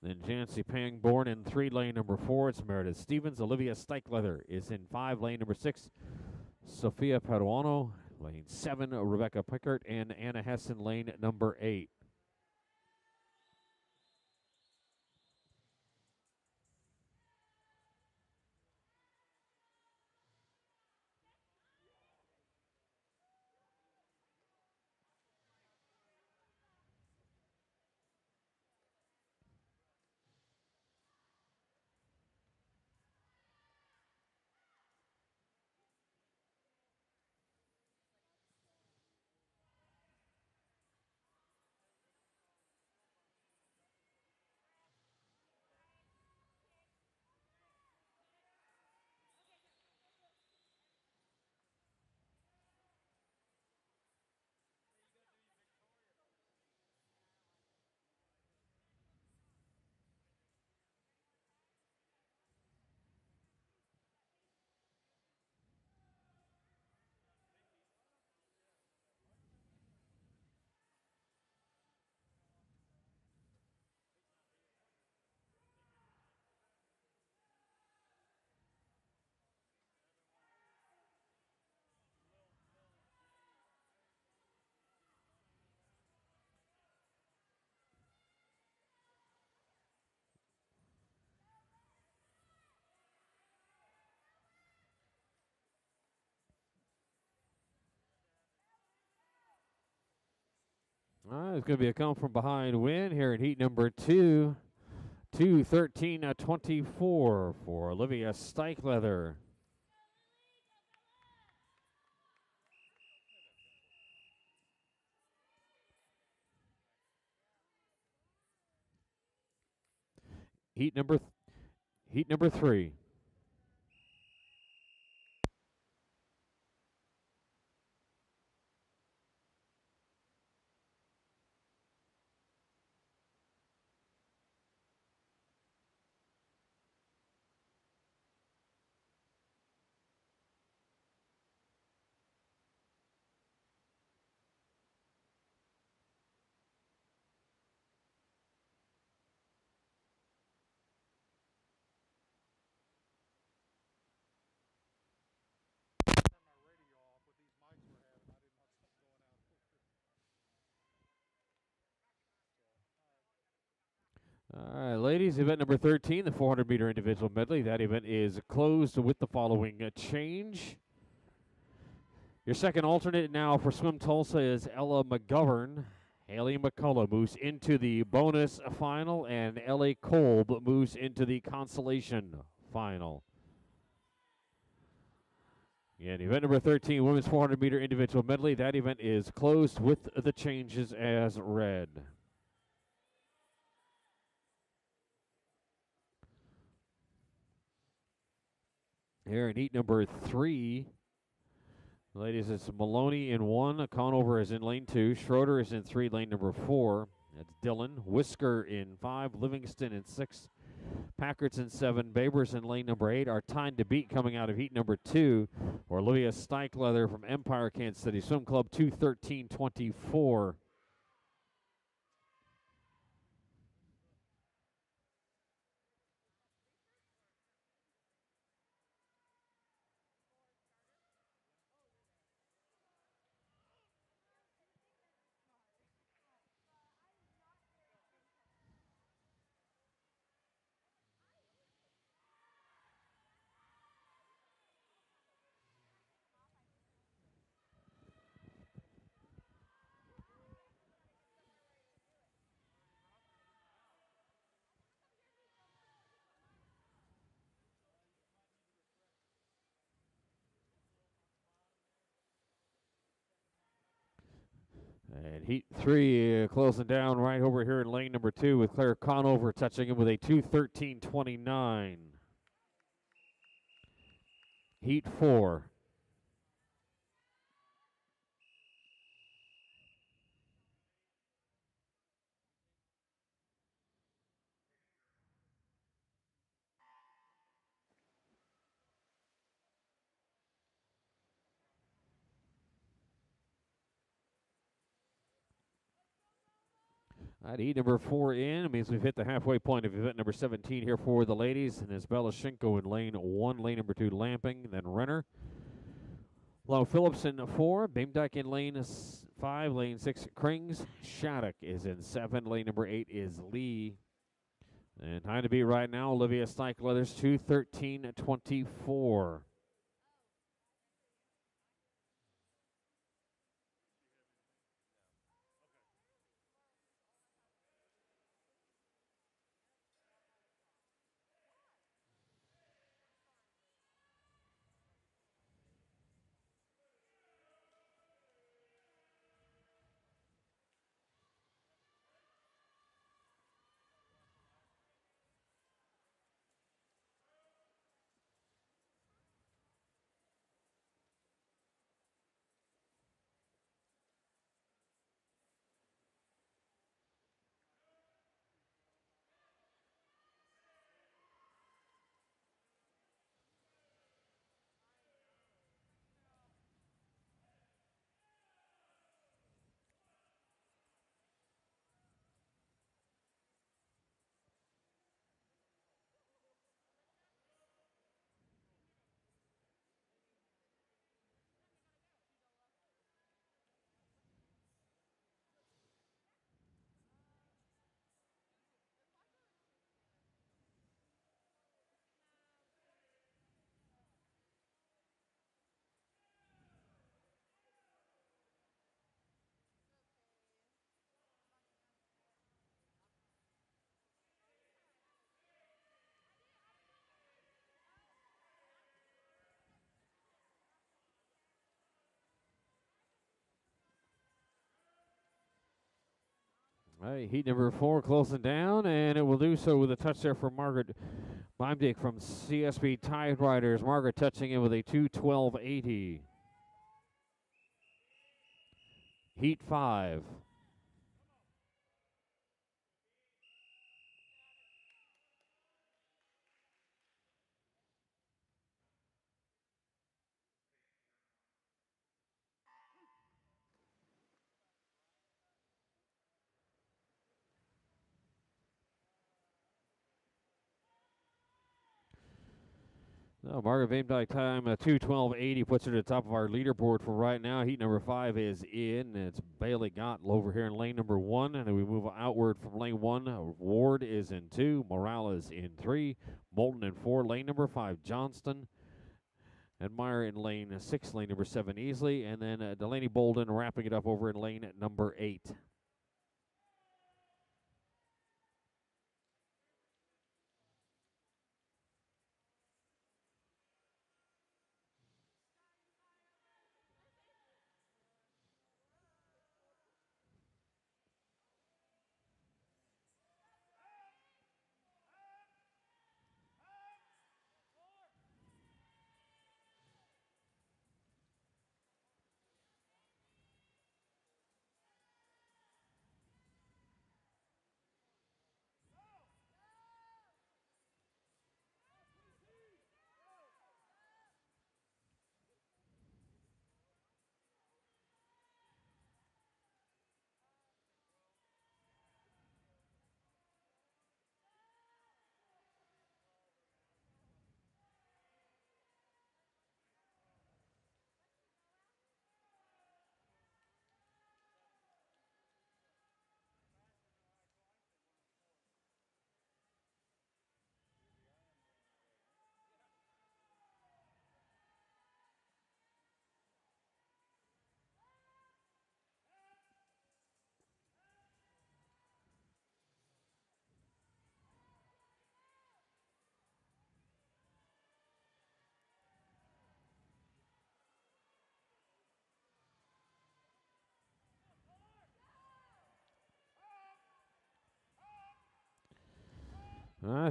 [SPEAKER 1] then Jancy Pangborn in 3, lane number 4. It's Meredith Stevens. Olivia Steichleather is in 5, lane number 6. Sophia Paduano, lane 7. Rebecca Pickert, and Anna Hessen, lane number 8. It's going to be a come from behind win here in heat number 2. 2:13.24 for Olivia Steichleather. Heat number 3.
[SPEAKER 2] Turn my radio off with these mics we're having. I didn't want something going out.
[SPEAKER 1] All right, ladies, event number 13, the 400-meter individual medley. That event is closed with the following change. Your second alternate now for Swim Tulsa is Ella McGovern. Haley McCullough moves into the bonus final, and Ellie Kolb moves into the consolation final. And event number 13, women's 400-meter individual medley. That event is closed with the changes as read. Here in heat number 3, ladies, it's Maloney in 1. Conover is in lane 2. Schroeder is in 3, lane number 4. That's Dillon. Whisker in 5. Livingston in 6. Packard's in 7. Babers in lane number 8. Our time to beat coming out of heat number 2 for Olivia Steichleather from Empire Kansas City Swim Club, 2:13.24. And heat 3 closing down right over here in lane number 2 with Claire Conover touching him with a 2:13.29. Heat 4. All right, heat number 4 in. It means we've hit the halfway point of event number 17 here for the ladies. And it's Belashenko in lane 1, lane number 2, Lamping, then Renner. Low Phillips in 4, Beamdyke in lane 5, lane 6, Krings. Shattuck is in 7, lane number 8 is Lee. And time to beat right now, Olivia Stikelether's 2:13:24. All right, heat number 4 closing down, and it will do so with a touch there for Margaret Beamdyke from CSB Tide Riders. Margaret touching in with a 2:12:80. Heat 5. No, Margaret Beamdyke time 2:12:80 puts her to the top of our leaderboard for right now. Heat number 5 is in. It's Bailey Gott over here in lane number 1, and then we move outward from lane 1. Ward is in 2, Morales in 3, Moulton in 4, lane number 5, Johnston, and Meyer in lane 6, lane number 7, Easley, and then Delaney Bolden wrapping it up over in lane number 8.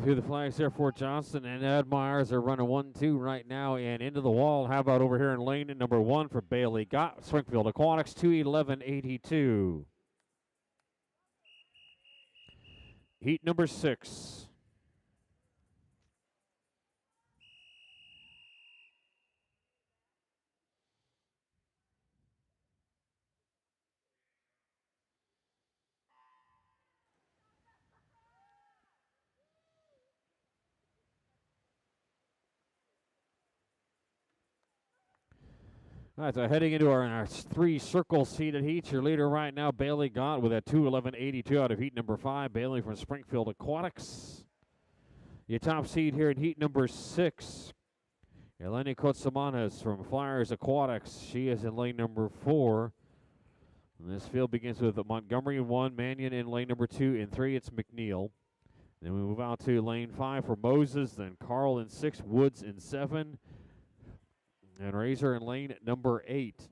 [SPEAKER 1] Through the flags there for Johnston and Ed Myers are running 1-2 right now and into the wall. How about over here in lane number 1 for Bailey Gott, Springfield Aquatics, 2:11:82. Heat number 6. All right, so heading into our three circle seated heats. Your leader right now, Bailey Gott, with a 2:11.82 out of heat number 5. Bailey from Springfield Aquatics. Your top seed here in heat number 6, Eleni Kotsamanas from Flyers Aquatics. She is in lane number 4. And this field begins with Montgomery in 1, Mannion in lane number 2. In 3, it's McNeil. Then we move out to lane 5 for Moses, then Carl in 6, Woods in 7, and Razor in lane number 8.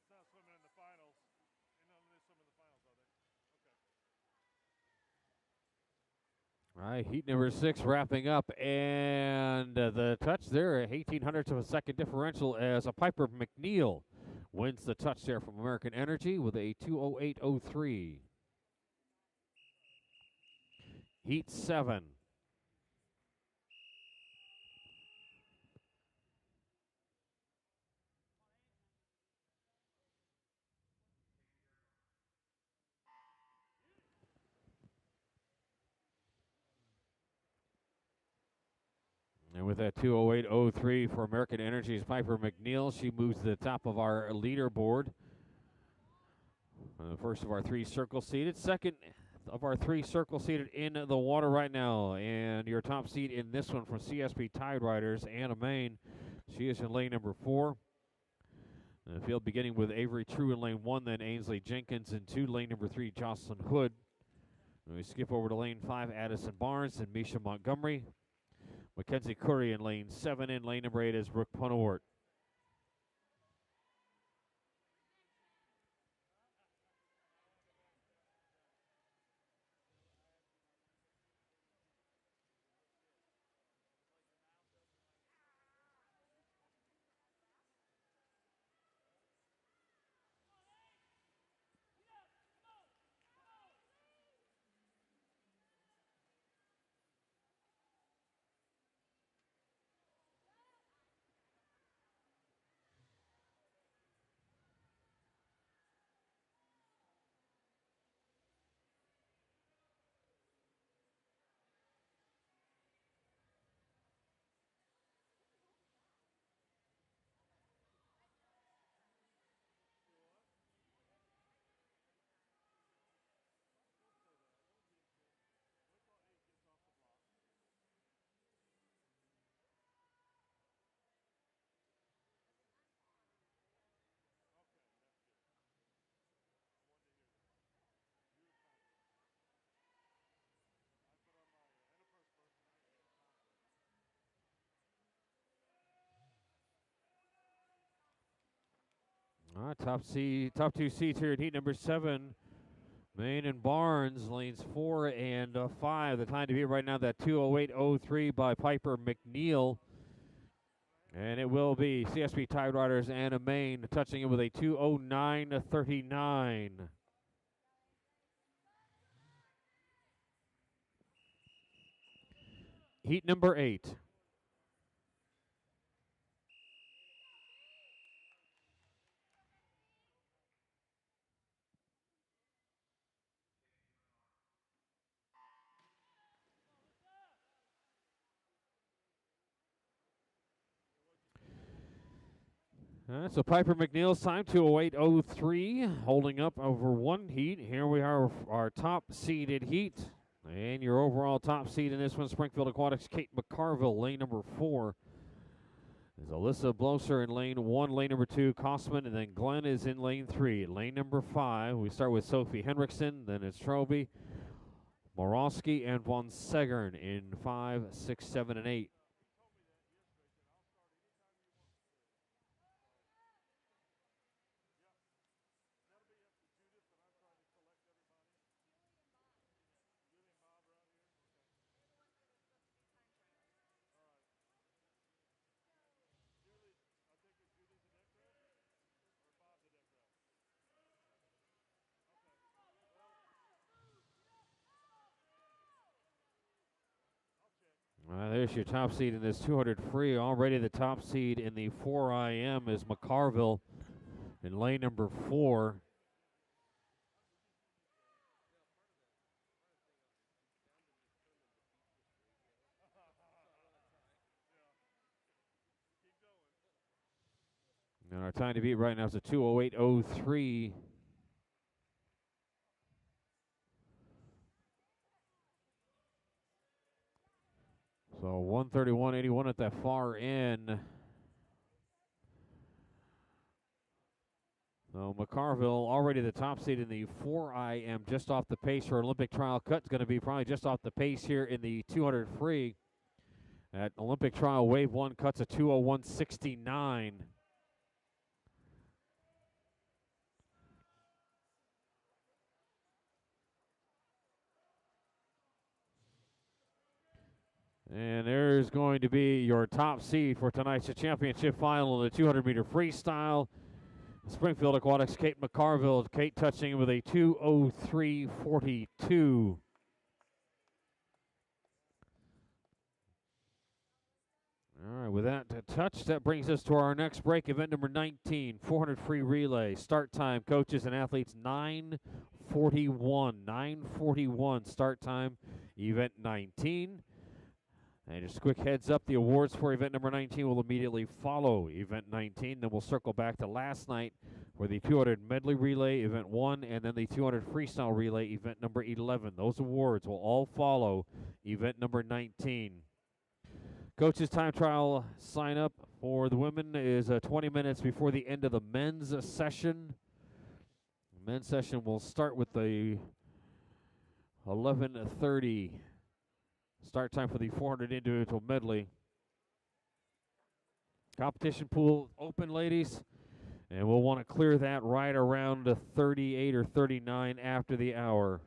[SPEAKER 2] That's not swimming in the finals. You know, they swim in the finals, are they? Okay.
[SPEAKER 1] All right, heat number 6 wrapping up, and the touch there, 1800ths of a second differential as a Piper McNeil wins the touch there from American Energy with a 2:08.03. Heat 7. And with that 2:08.03 for American Energy's Piper McNeil, she moves to the top of our leaderboard. First of our 3 circle seated. Second of our 3 circle seated in the water right now. And your top seed in this one from CSP Tide Riders, Anna Main. She is in lane number 4. The field beginning with Avery True in lane 1, then Ainsley Jenkins in 2, lane number 3, Jocelyn Hood. And we skip over to lane 5, Addison Barnes and Misha Montgomery. Mackenzie Curry in lane 7. In lane number 8 is Brooke Punawart. All right, top 2 seats here at heat number 7. Main and Barnes, lanes 4 and 5. The time to beat right now, that 2:08.03 by Piper McNeil. And it will be CSP Tide Riders Anna Main touching it with a 2:09.39. Heat number 8. So Piper McNeil's time, 2:08:03, holding up over one heat. Here we are, our top-seeded heat. And your overall top seed in this one, Springfield Aquatics, Kate McCarville, lane number 4. There's Alyssa Bloser in lane 1, lane number 2, Kosman, and then Glenn is in lane 3. Lane number 5, we start with Sophie Henriksen, then it's Troby, Morowski, and Von Segern in 5, 6, 7, and 8. There's your top seed in this 200 free. Already the top seed in the 4IM is McCarville in lane number 4. And our time to beat right now is a 2:08:03. So 1:31:81 at that far end. So McCarville already the top seed in the 4IM, just off the pace for Olympic trial cut. It's going to be probably just off the pace here in the 200 free. At Olympic trial wave 1 cuts a 2:01:69. And there's going to be your top seed for tonight's championship final in the 200-meter freestyle. Springfield Aquatics, Kate McCarville. Kate touching with a 2:03:42. All right, with that touch, that brings us to our next break, event number 19, 400 free relay. Start time, coaches and athletes, 9:41. 9:41 start time, event 19. And just a quick heads up, the awards for event number 19 will immediately follow event 19. Then we'll circle back to last night for the 200 medley relay, event 1, and then the 200 freestyle relay, event number 11. Those awards will all follow event number 19. Coaches time trial sign up for the women is 20 minutes before the end of the men's session. The men's session will start with the 11:30 start time for the 400 individual medley. Competition pool open, ladies, and we'll want to clear that right around 38 or 39 after the hour.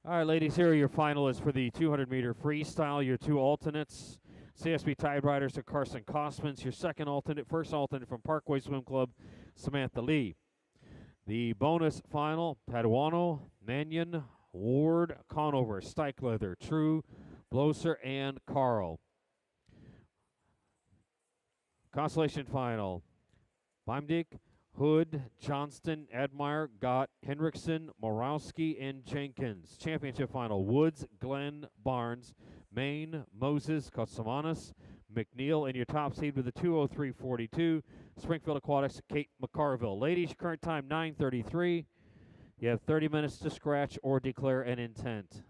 [SPEAKER 1] All right, ladies, here are your finalists for the 200-meter freestyle. Your two alternates, CSB Tide Riders of Carson Kosmans. Your second alternate, first alternate from Parkway Swim Club, Samantha Lee. The bonus final, Paduano, Mannion, Ward, Conover, Steichleather, True, Bloser, and Carl. Consolation final, Beimdick, Hood, Johnston, Admire, Gott, Henriksen, Morowski, and Jenkins. Championship final, Woods, Glenn, Barnes, Maine, Moses, Kotsamanis, McNeil, and your top seed with the 2:03.42, Springfield Aquatics, Kate McCarville. Ladies, current time 9:33. You have 30 minutes to scratch or declare an intent.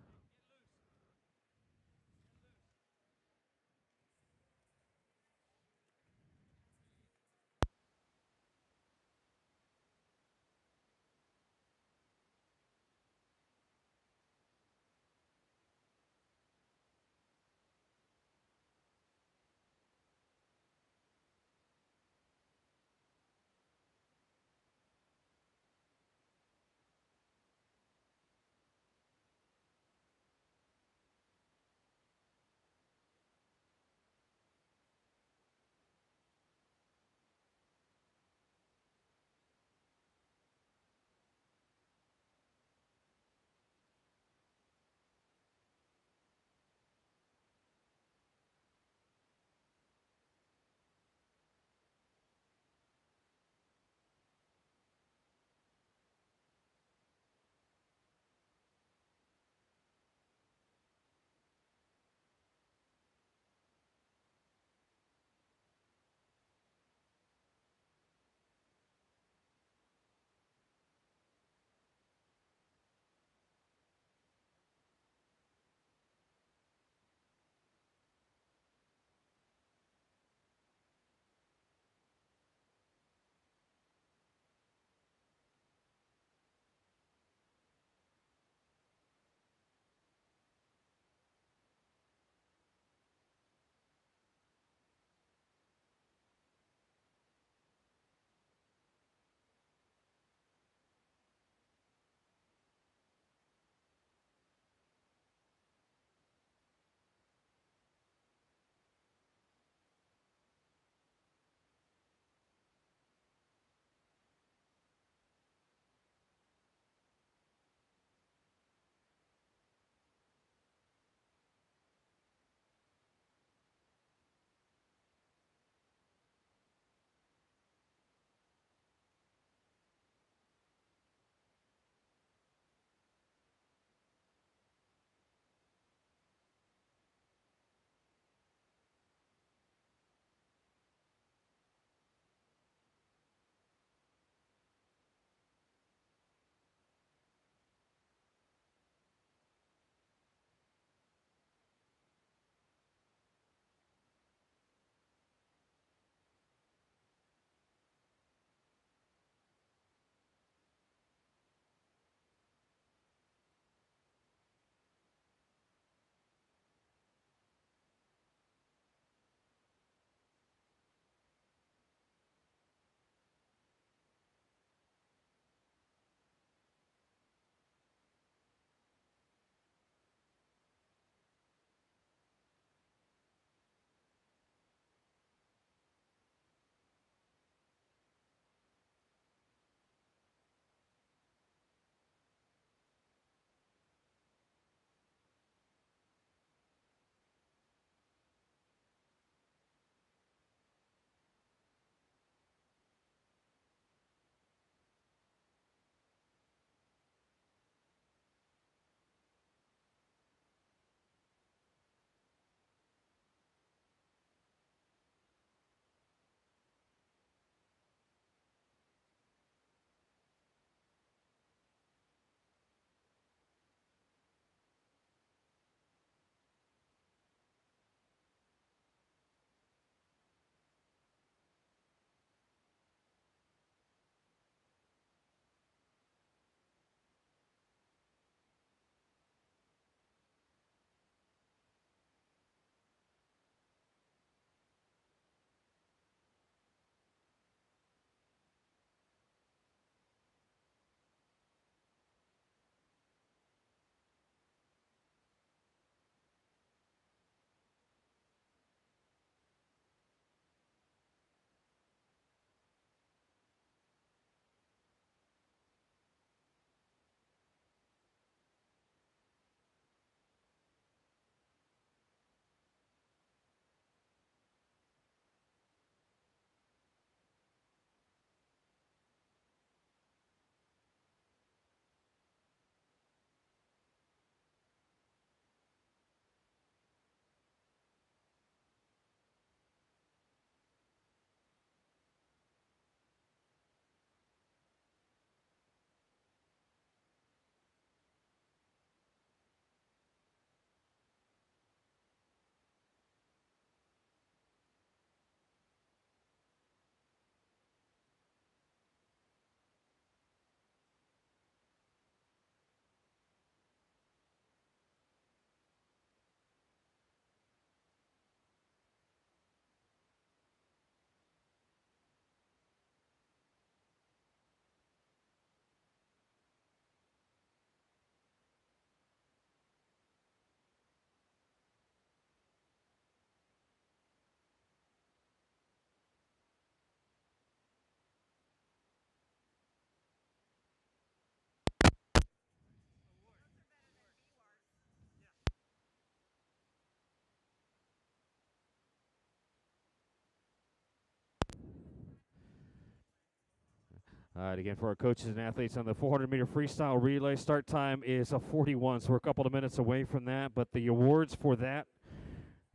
[SPEAKER 1] All right, again, for our coaches and athletes on the 400-meter freestyle relay, start time is a 41, so we're a couple of minutes away from that. But the awards for that,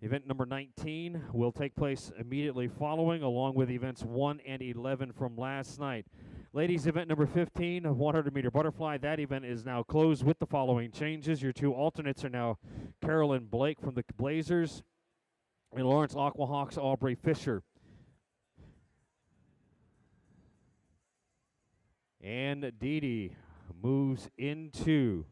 [SPEAKER 1] event number 19, will take place immediately following, along with events 1 and 11 from last night. Ladies, event number 15, a 100-meter butterfly. That event is now closed with the following changes. Your two alternates are now Carolyn Blake from the Blazers and Lawrence Aquahawks Aubrey Fisher. And Didi moves into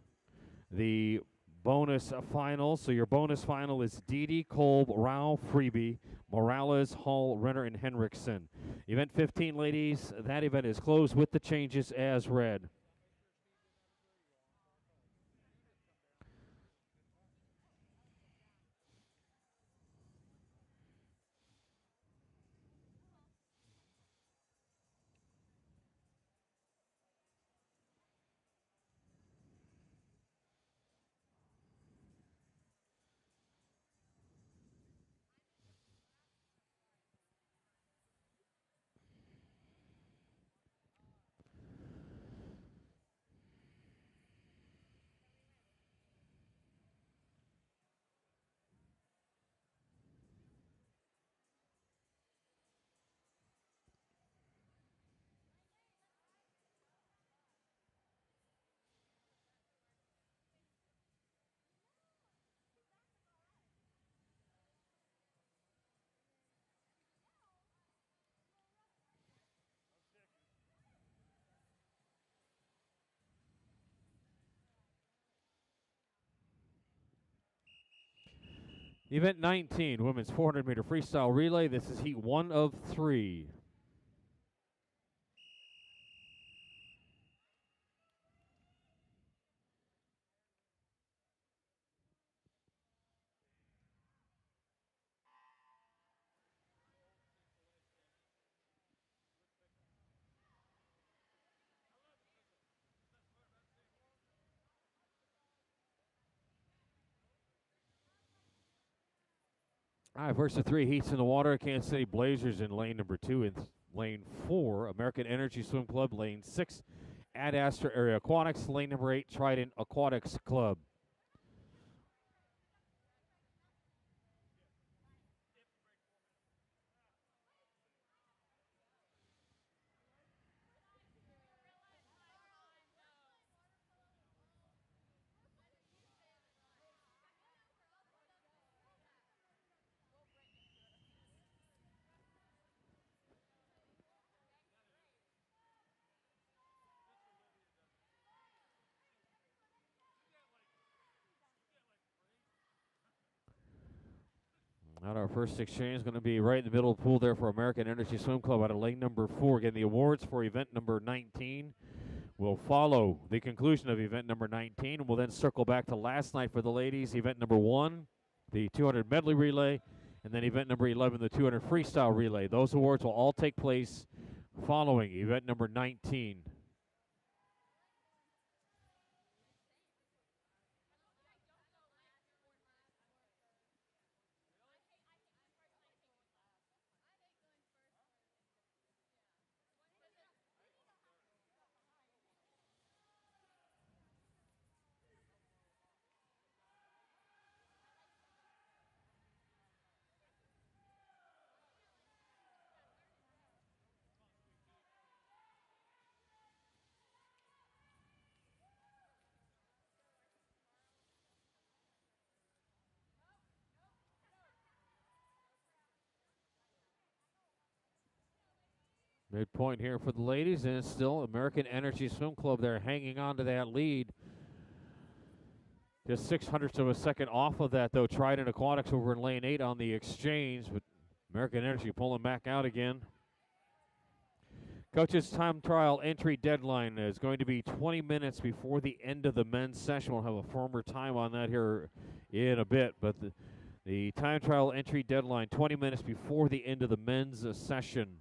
[SPEAKER 1] the bonus final. So your bonus final is Didi, Kolb, Rao, Freebie, Morales, Hall, Renner, and Henriksen. Event 15, ladies, that event is closed with the changes as read. Event 19, women's 400-meter freestyle relay. This is heat 1 of 3. All right, first of 3 heats in the water. Kansas City Blazers in lane number 2. In lane 4, American Energy Swim Club. Lane 6, Ad Astra Area Aquatics. Lane number 8, Trident Aquatics Club. Out our first exchange is going to be right in the middle of the pool there for American Energy Swim Club out of lane number 4. Again, the awards for event number 19 will follow the conclusion of event number 19. We'll then circle back to last night for the ladies. Event number 1, the 200 medley relay, and then event number 11, the 200 freestyle relay. Those awards will all take place following event number 19. Midpoint here for the ladies, and it's still American Energy Swim Club there hanging on to that lead. Just 0.06 of a second off of that, though. Trident Aquatics over in lane 8 on the exchange, but American Energy pulling back out again. Coach's time trial entry deadline is going to be 20 minutes before the end of the men's session. We'll have a firmer time on that here in a bit, but the time trial entry deadline, 20 minutes before the end of the men's session.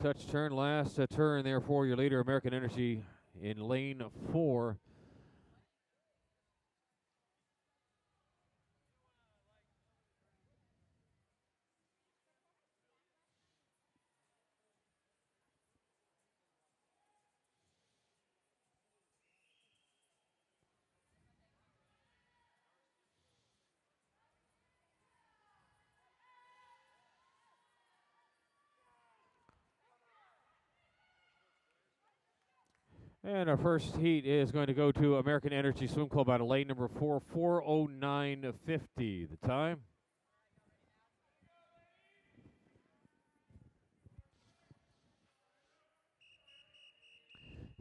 [SPEAKER 1] Touch turn, last turn there for your leader, American Energy, in lane 4. And our first heat is going to go to American Energy Swim Club out of lane number 4, 4:09:50. The time.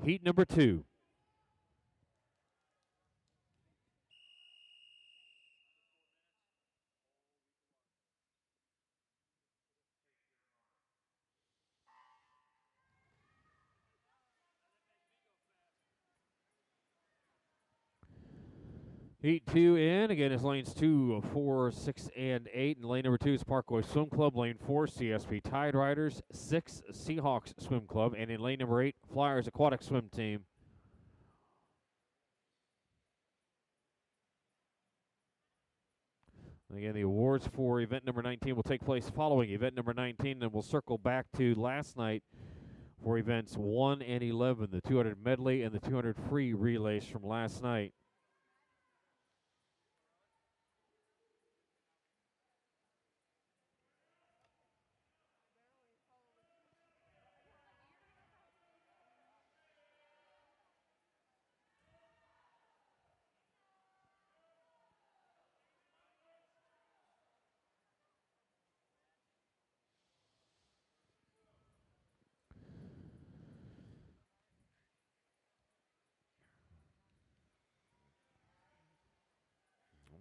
[SPEAKER 1] Heat number 2. Heat 2 in. Again, it's lanes 2, 4, 6, and 8. And lane number 2 is Parkway Swim Club. Lane 4, CSP Tide Riders. 6, Seahawks Swim Club. And in lane number 8, Flyers Aquatic Swim Team. And again, the awards for event number 19 will take place following event number 19. And we'll circle back to last night for events 1 and 11, the 200 medley and the 200 free relays from last night.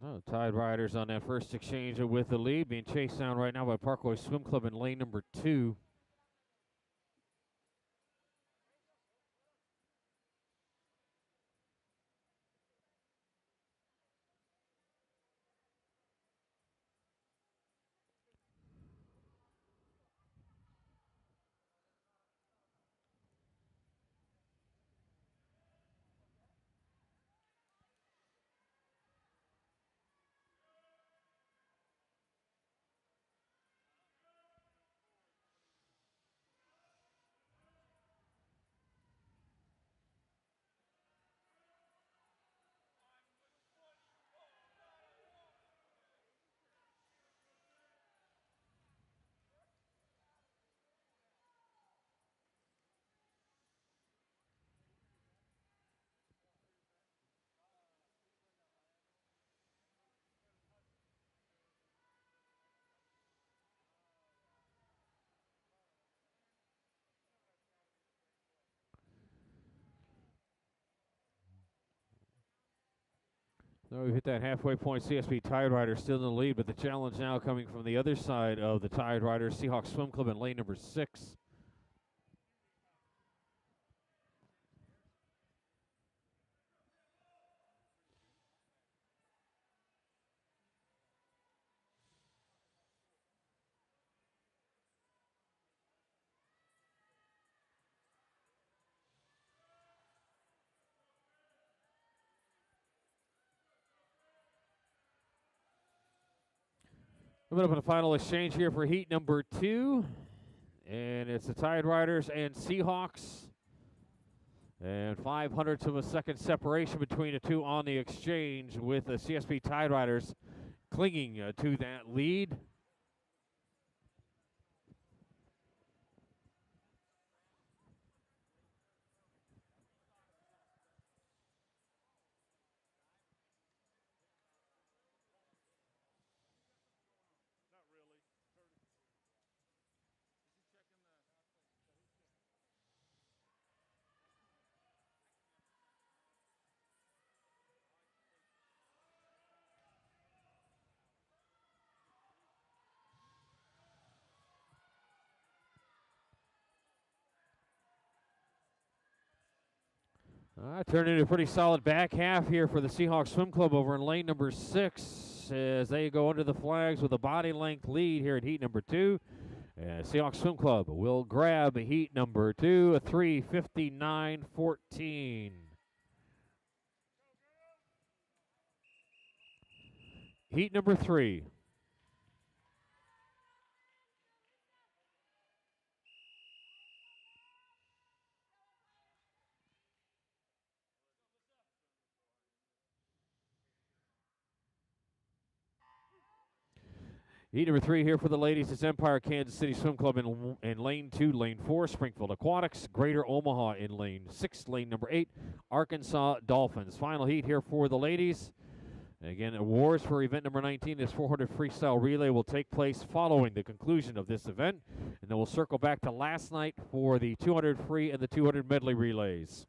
[SPEAKER 1] Oh, Tide Riders on that first exchange with the lead, being chased down right now by Parkway Swim Club in lane number 2. So we've hit that halfway point. CSP Tide Riders still in the lead, but the challenge now coming from the other side of the Tide Riders, Seahawks Swim Club in lane number 6. Coming up in the final exchange here for heat number 2. And it's the Tide Riders and Seahawks. And 0.05 of a second separation between the two on the exchange, with the CSP Tide Riders clinging to that lead. Turned into a pretty solid back half here for the Seahawks Swim Club over in lane number 6 as they go under the flags with a body length lead here at heat number 2. Seahawks Swim Club will grab heat number 2, a 3:59.14. Heat number 3. Heat number 3 here for the ladies. It's Empire Kansas City Swim Club in lane 2, lane 4. Springfield Aquatics, Greater Omaha in lane 6, lane number 8. Arkansas Dolphins. Final heat here for the ladies. Again, awards for event number 19. This 400 freestyle relay will take place following the conclusion of this event. And then we'll circle back to last night for the 200 free and the 200 medley relays.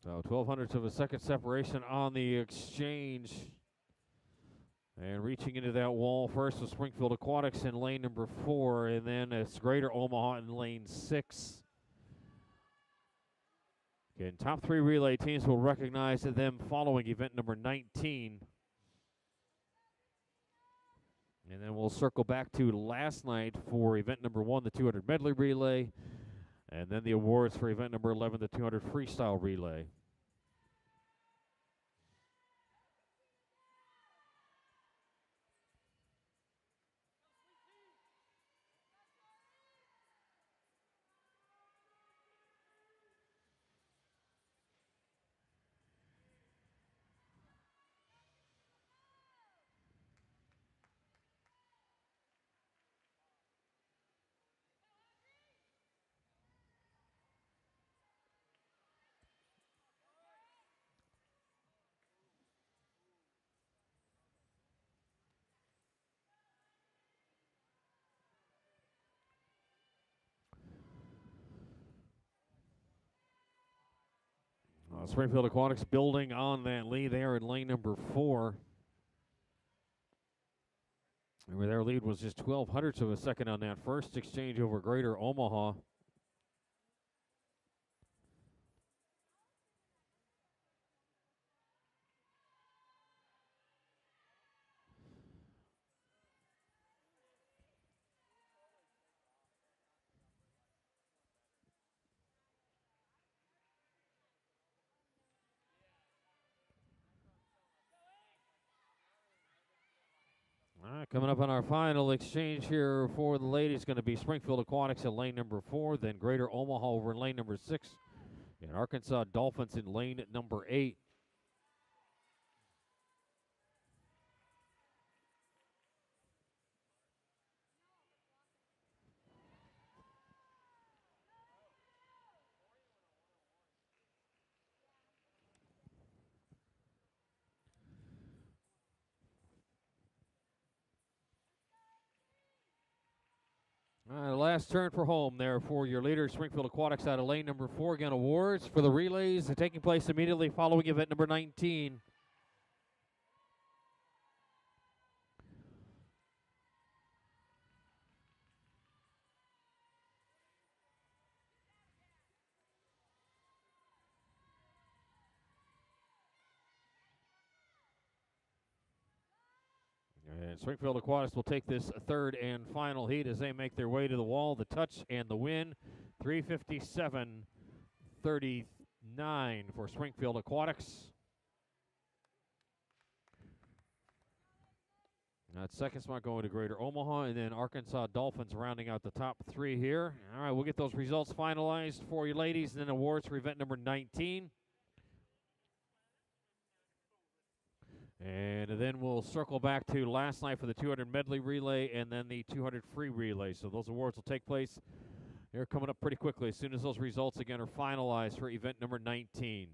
[SPEAKER 1] So 0.12 of a second separation on the exchange. And reaching into that wall first was Springfield Aquatics in lane number 4, and then it's Greater Omaha in lane 6. Again, top 3 relay teams will recognize them following event number 19. And then we'll circle back to last night for event number 1, the 200 medley relay, and then the awards for event number 11, the 200 freestyle relay. Springfield Aquatics building on that lead there in lane number 4. Remember, their lead was just 0.12 of a second on that first exchange over Greater Omaha. Coming up on our final exchange here for the ladies, going to be Springfield Aquatics in lane number 4, then Greater Omaha over in lane number 6, and Arkansas Dolphins in lane number 8. Last turn for home there for your leader, Springfield Aquatics, out of lane number 4. Again, awards for the relays are taking place immediately following event number 19. And Springfield Aquatics will take this third and final heat as they make their way to the wall. The touch and the win, 3:57.39 for Springfield Aquatics. That second spot going to Greater Omaha, and then Arkansas Dolphins rounding out the top 3 here. All right, we'll get those results finalized for you ladies, and then awards for event number 19. And then we'll circle back to last night for the 200 medley relay and then the 200 free relay. So those awards will take place. They're coming up pretty quickly as soon as those results again are finalized for event number 19.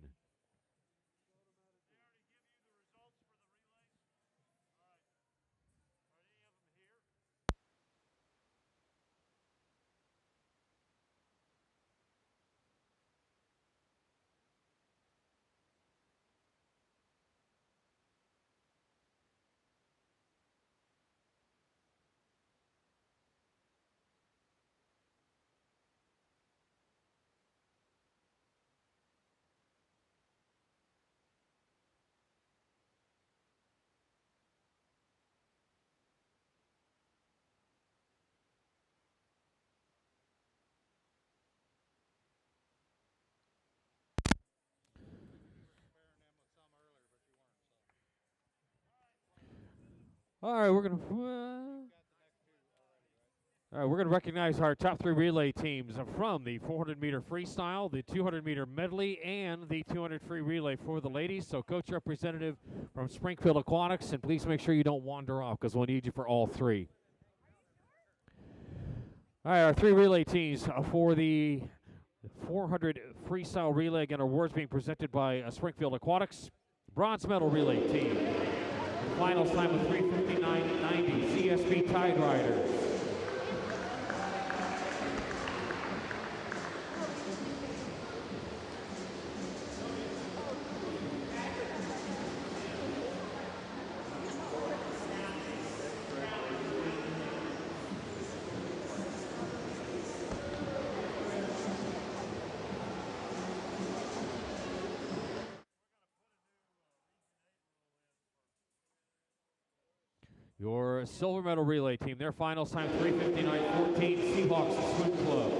[SPEAKER 1] All right, we're gonna recognize our top 3 relay teams from the 400-meter freestyle, the 200-meter medley, and the 200 free relay for the ladies. So, coach representative from Springfield Aquatics, and please make sure you don't wander off because we'll need you for all 3. All right, our 3 relay teams for the 400 freestyle relay. Again, awards being presented by Springfield Aquatics. Bronze medal relay team. Final time of 3:59.90. CSB Tide Riders. Your silver medal relay team, their finals time 3:59.14. Seahawks Swim Club.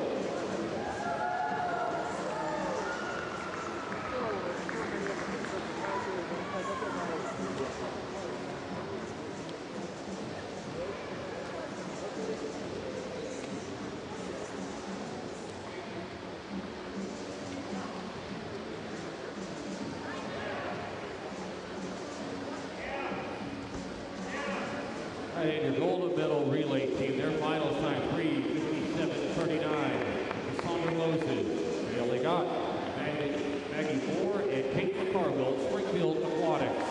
[SPEAKER 1] And your golden medal relay team, their finals time 3:57.39. Cassandra Moses, Bailey Gott, Maggie Moore, and Kate McCarville, Springfield Aquatics.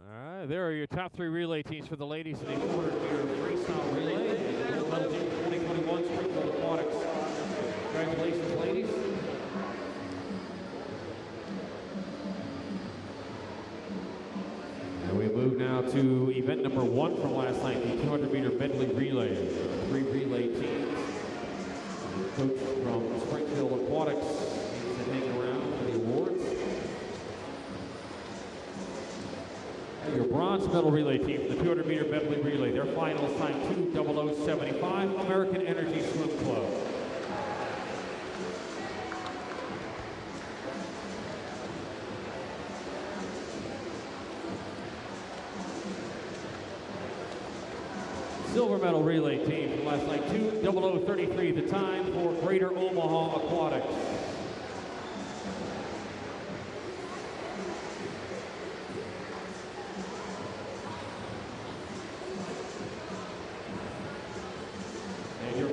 [SPEAKER 1] All right, there are your top 3 relay teams for the ladies in the 400-meter freestyle relay. And the gold medal team for 2021 Springfield Aquatics. Congratulations, ladies. And we move now to event number 1 from last night, the 200-meter medley relay. 3 relay teams. Coach from Springfield Aquatics is hanging around for the awards. Your bronze medal relay team, the 200-meter medley relay, their finals time 2:00.75. American Energy Swim Club. Silver medal relay team from last night 2:00.33. The time for Greater Omaha Aquatics.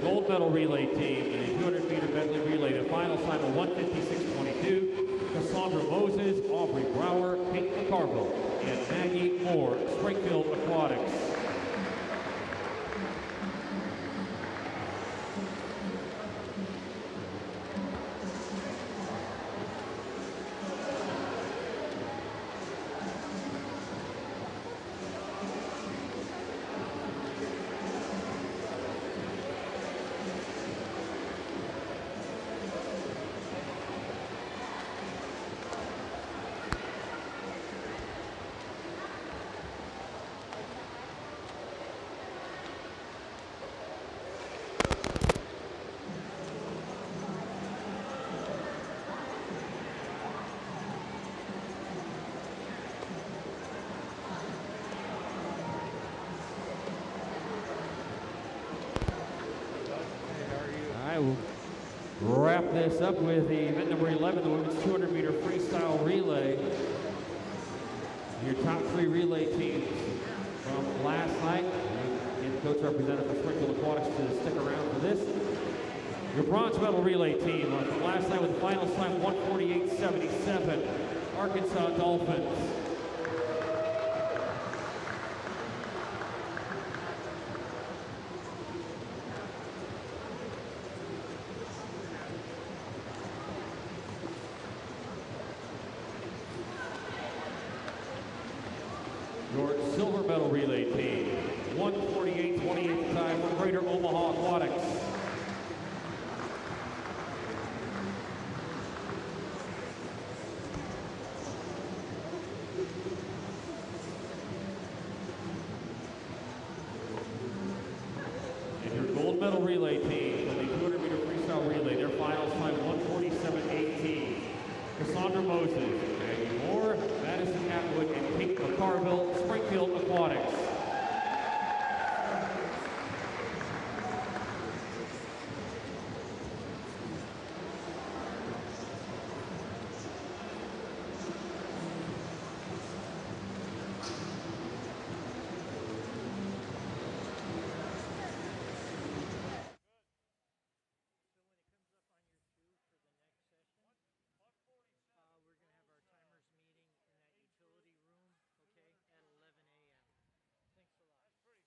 [SPEAKER 1] Gold medal relay team in the 200-meter medley relay, the final time of 1:56.22. Cassandra Moses, Aubrey Brower, Kate McCarville, and Maggie Moore, Springfield Aquatics. We'll wrap this up with the event number 11, the women's 200-meter freestyle relay. Your top 3 relay teams from last night. And the coach representative for Springfield Aquatics to stick around for this. Your bronze medal relay team from last night with the finals time 1:48.77. Arkansas Dolphins. relay team. 1:48:28 time for Greater Omaha Aquatics. And your gold medal relay team